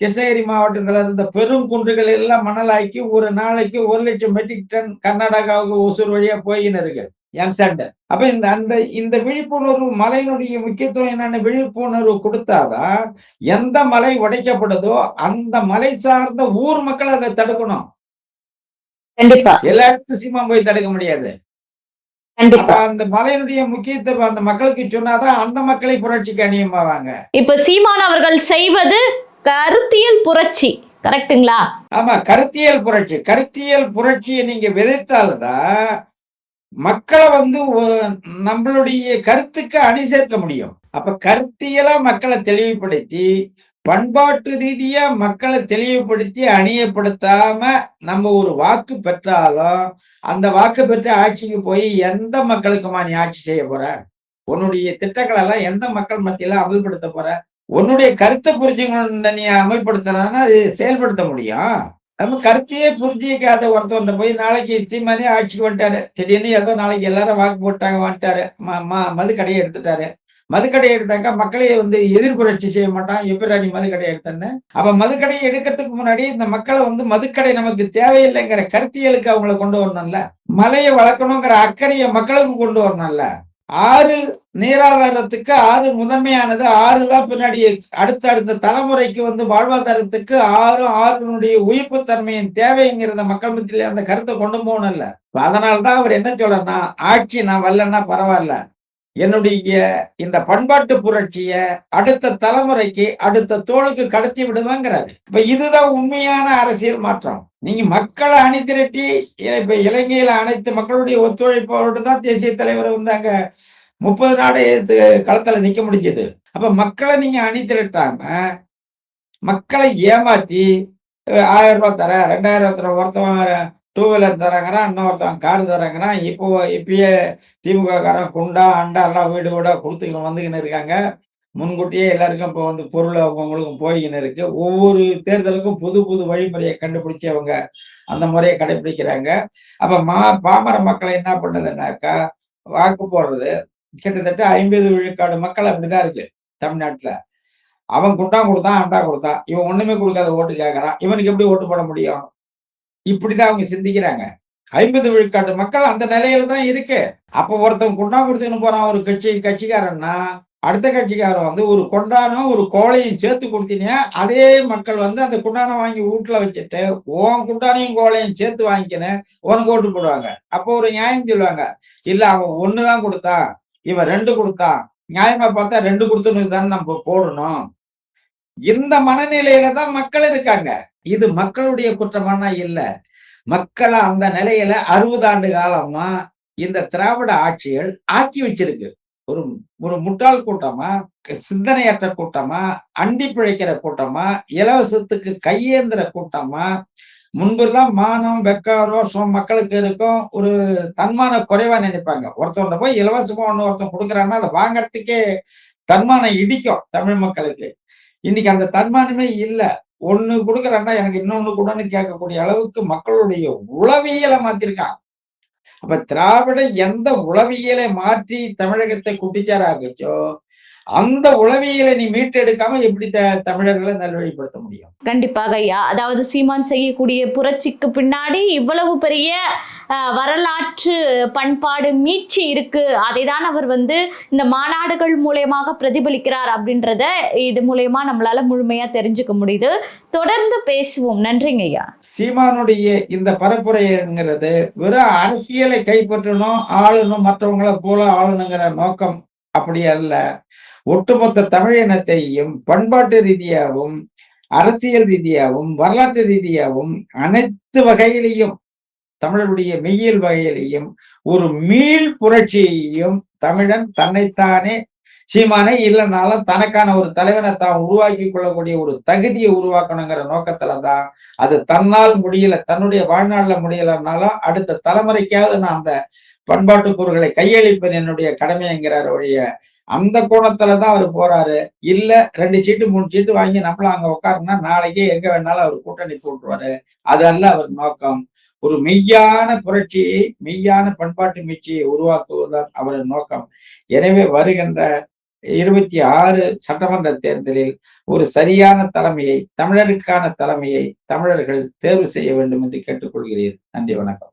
கிருஷ்ணகிரி மாவட்டத்துல இருந்த பெரும் குன்றுகள் எல்லாம் மணலாக்கி ஒரு நாளைக்கு 1 லட்சம் மெட்ரிக் டன் கர்நாடகாவுக்கு ஒசூர் வழியா போயின்னு இருக்கு எம்சாண்ட். அப்ப இந்த விழிப்புணர்வு, மலையினுடைய முக்கியத்துவம் என்னன்னு விழிப்புணர்வு கொடுத்தாதான் எந்த மலை உடைக்கப்படுதோ அந்த மலை சார்ந்த ஊர் மக்கள் அதை தடுக்கணும். கண்டிப்பா எல்லா இடத்துக்கும் சீமா போய் தடுக்க முடியாது. அந்த மலையினுடைய முக்கியத்துவம் அந்த மக்களுக்கு சொன்னாதான் அந்த மக்களை புரட்சிக்கு அணியமாவாங்க. இப்ப சீமான் அவர்கள் செய்வது கருத்தியல் புரட்சி, கரெக்டுங்களா? ஆமா, கருத்தியல் புரட்சியை நீங்க விதைத்தால்தான் மக்களை வந்து நம்மளுடைய கருத்துக்கு அணி சேர்க்க முடியும். அப்ப கருத்தியலா மக்களை தெளிவுபடுத்தி, பண்பாட்டு ரீதியா மக்களை தெளிவுபடுத்தி அணியப்படுத்தாம நம்ம ஒரு வாக்கு பெற்றாலும், அந்த வாக்கு பெற்று ஆட்சிக்கு போய் எந்த மக்களுக்குமா நீ ஆட்சி செய்ய போற? உன்னுடைய திட்டங்கள் எல்லாம் எந்த மக்கள் மத்தியில அமல்படுத்த போற? உன்னுடைய கருத்தை புரிஞ்சுக்கணும் நீ அமல்படுத்தினா அது செயல்படுத்த முடியும். நம்ம கருத்தையே புரிஞ்சிக்காத ஒருத்தவன்ட்ட போய் நாளைக்கு சீமானே ஆட்சிக்கு வந்துட்டாரு. திடீர்னு ஏதோ நாளைக்கு எல்லாரும் வாக்கு போட்டாங்க வந்துட்டாரு. மதுக்கடையை எடுத்துட்டாரு. மதுக்கடையை எடுத்தாக்கா மக்களே வந்து எதிர்ப்புரட்சி செய்ய மாட்டான். எப்படிடா நீ மதுக்கடையை எடுத்தன்னு? அப்ப மதுக்கடையை எடுக்கிறதுக்கு முன்னாடி இந்த மக்களை வந்து மதுக்கடை நமக்கு தேவையில்லைங்கிற கருத்தியலுக்கு அவங்கள கொண்டு வரணும்ல. மலையை வளர்க்கணுங்கிற அக்கறையை மக்களுக்கு கொண்டு வரணும்ல. ஆறு நீராதாரத்துக்கு ஆறு முதன்மையானது. ஆறு தான் பின்னாடி அடுத்த தலைமுறைக்கு வந்து வாழ்வாதாரத்துக்கு ஆறுனுடைய உயிர்ப்பு தன்மையின் தேவைங்கிறத மக்கள் மத்தியில அந்த கருத்தை கொண்டு போகணும்ல. அதனால்தான் அவர் என்ன சொல்றன்னா, ஆட்சி நான் வரலன்னா பரவாயில்ல, என்னுடைய இந்த பண்பாட்டு புரட்சிய அடுத்த தலைமுறைக்கு அடுத்த தோளுக்கு கடத்தி விடுவாங்கிறாரு. இப்ப இதுதான் உண்மையான அரசியல் மாற்றம். நீங்க மக்களை அணி திரட்டி இப்ப இலங்கையில அனைத்து மக்களுடைய ஒத்துழைப்போடு தான் தேசிய தலைவர் வந்து அங்க 30 நாடு களத்துல நிக்க முடிஞ்சது. அப்ப மக்களை நீங்க அணி திரட்டாம மக்களை ஏமாத்தி 1000 ரூபாய் தரேன், 2000 ஒருத்தவன் 2 வீலர் தராங்கிறான், இன்னொருத்தவன் கார் தராங்கிறான். இப்பயே திமுக காரன் குண்டா அண்டா எல்லாம் வீடு வீடா கொடுத்துக்கிட்டு வந்துக்கின்னு இருக்காங்க. முன்கூட்டியே எல்லாருக்கும் இப்போ வந்து பொருள் அவங்கவுங்களுக்கும் போய்கின்னு இருக்கு. ஒவ்வொரு தேர்தலுக்கும் புது புது வழிமுறையை கண்டுபிடிச்சு அவங்க அந்த முறையை கடைபிடிக்கிறாங்க. அப்ப பாமர மக்களை என்ன பண்ணுதுன்னாக்கா, வாக்கு போடுறது கிட்டத்தட்ட 50 விழுக்காடு மக்கள் அப்படிதான் இருக்கு தமிழ்நாட்டுல. அவன் குண்டா கொடுத்தான், அண்டா கொடுத்தான். இவன் ஒண்ணுமே கொடுக்காத ஓட்டு கேட்கறான். இவனுக்கு எப்படி ஓட்டு போட முடியும்? இப்படிதான் அவங்க சிந்திக்கிறாங்க. 50 விழுக்காட்டு மக்கள் அந்த நிலையில தான் இருக்கு. அப்ப ஒருத்தன் குண்டா கொடுத்துன்னு போறான் ஒரு கட்சிக்காரன்னா, அடுத்த கட்சிக்காரன் வந்து ஒரு கொண்டானும் ஒரு கோழையும் சேர்த்து கொடுத்தீங்க, அதே மக்கள் வந்து அந்த குண்டானை வாங்கி வீட்டுல வச்சுட்டு உன் குண்டானையும் கோழையும் சேர்த்து வாங்கிக்கின்னு உனக்கு ஓட்டு போடுவாங்க. அப்போ ஒரு நியாயம் சொல்லுவாங்க. இல்ல அவன் 1 தான் கொடுத்தான், இவன் 2 கொடுத்தான், நியாயமா பார்த்தா 2 கொடுத்தவனுக்கு தானே நம்ம போடணும். இந்த மனநிலையில தான் மக்கள் இருக்காங்க. இது மக்களுடைய குற்றமானா இல்ல. மக்களை அந்த நிலையில 60 ஆண்டு காலமா இந்த திராவிட ஆட்சிகள் ஆக்கி வச்சிருக்கு. ஒரு ஒரு முட்டாள் கூட்டமா, சிந்தனையற்ற கூட்டமா, அண்டி பிழைக்கிற கூட்டமா, இலவசத்துக்கு கையேந்திர கூட்டமா, முன்பெல்லாம் மானம், வெக்கம், ரோஷம் மக்களுக்கு இருக்கும். ஒரு தன்மான குறைவா நினைப்பாங்க. ஒருத்தவன் போய் இலவசமா ஒருத்தன் கொடுக்குறான்னா அதை வாங்கறதுக்கே தன்மானம் இடிக்கும் தமிழ் மக்களுக்கு. இன்னைக்கு அந்த தன்மானமே இல்ல. 1 கொடுக்குறான்னா எனக்கு இன்னொன்னு கூடன்னு கேட்கக்கூடிய அளவுக்கு மக்களுடைய உளவியலை மாத்திருக்கான். அப்ப திராவிட எந்த உளவியலை மாற்றி தமிழகத்தை குட்டிச்சாராக்குச்சோ, அந்த உளவியலை நீ மீட்டெடுக்காம எப்படி தமிழர்களை நல்வழிப்படுத்த முடியும்? கண்டிப்பாக ஐயா. அதாவது சீமான் செய்யக்கூடிய புரட்சிக்கு பின்னாடி இவ்வளவு பெரிய வரலாற்று பண்பாடு மீட்சி இருக்கு. அதை தான் அவர் வந்து இந்த மாநாடுகள் மூலயமாக பிரதிபலிக்கிறார் அப்படின்றத இது மூலயமா நம்மளால முழுமையா தெரிஞ்சுக்க முடியுது. தொடர்ந்து பேசுவோம். நன்றிங்க ஐயா. சீமானுடைய இந்த பரப்புரைங்கிறது வெறும் அரசியலை கைப்பற்றணும், ஆளணும், மற்றவங்களை போல ஆளணுங்கிற நோக்கம் அப்படி அல்ல. ஒட்டுமொத்த தமிழ் இனத்தையும் பண்பாட்டு ரீதியாகவும் அரசியல் ரீதியாகவும் வரலாற்று ரீதியாகவும் அனைத்து வகையிலையும் தமிழருடைய மெய்யியல் வகையிலையும் ஒரு மீள் புரட்சியையும் தமிழன் தன்னைத்தானே சீமானே இல்லைனாலும் தனக்கான ஒரு தலைவனை தான் உருவாக்கி கொள்ளக்கூடிய ஒரு தகுதியை உருவாக்கணுங்கிற நோக்கத்துலதான். அது தன்னால் முடியல, தன்னுடைய வாழ்நாள்ல முடியலன்னாலும் அடுத்த தலைமுறைக்காவது நான் அந்த பண்பாட்டு கூறுகளை கையளிப்பது என்னுடைய கடமைங்கிறார் ஒழிய அந்த கோணத்துலதான் அவர் போறாரு. இல்ல 2 சீட்டு 3 சீட்டு வாங்கி நம்மளும் அங்க உட்காருனா நாளைக்கே எங்க வேணாலும் அவர் கூட்டணி போட்டுருவாரு. அது அல்ல அவர் நோக்கம். ஒரு மெய்யான புரட்சியை, மெய்யான பண்பாட்டு மீட்சியை உருவாக்குவதுதான் அவரது நோக்கம். எனவே வருகின்ற 26 சட்டமன்ற தேர்தலில் ஒரு சரியான தலைமையை, தமிழருக்கான தலைமையை தமிழர்கள் தேர்வு செய்ய வேண்டும் என்று கேட்டுக்கொள்கிறேன். நன்றி, வணக்கம்.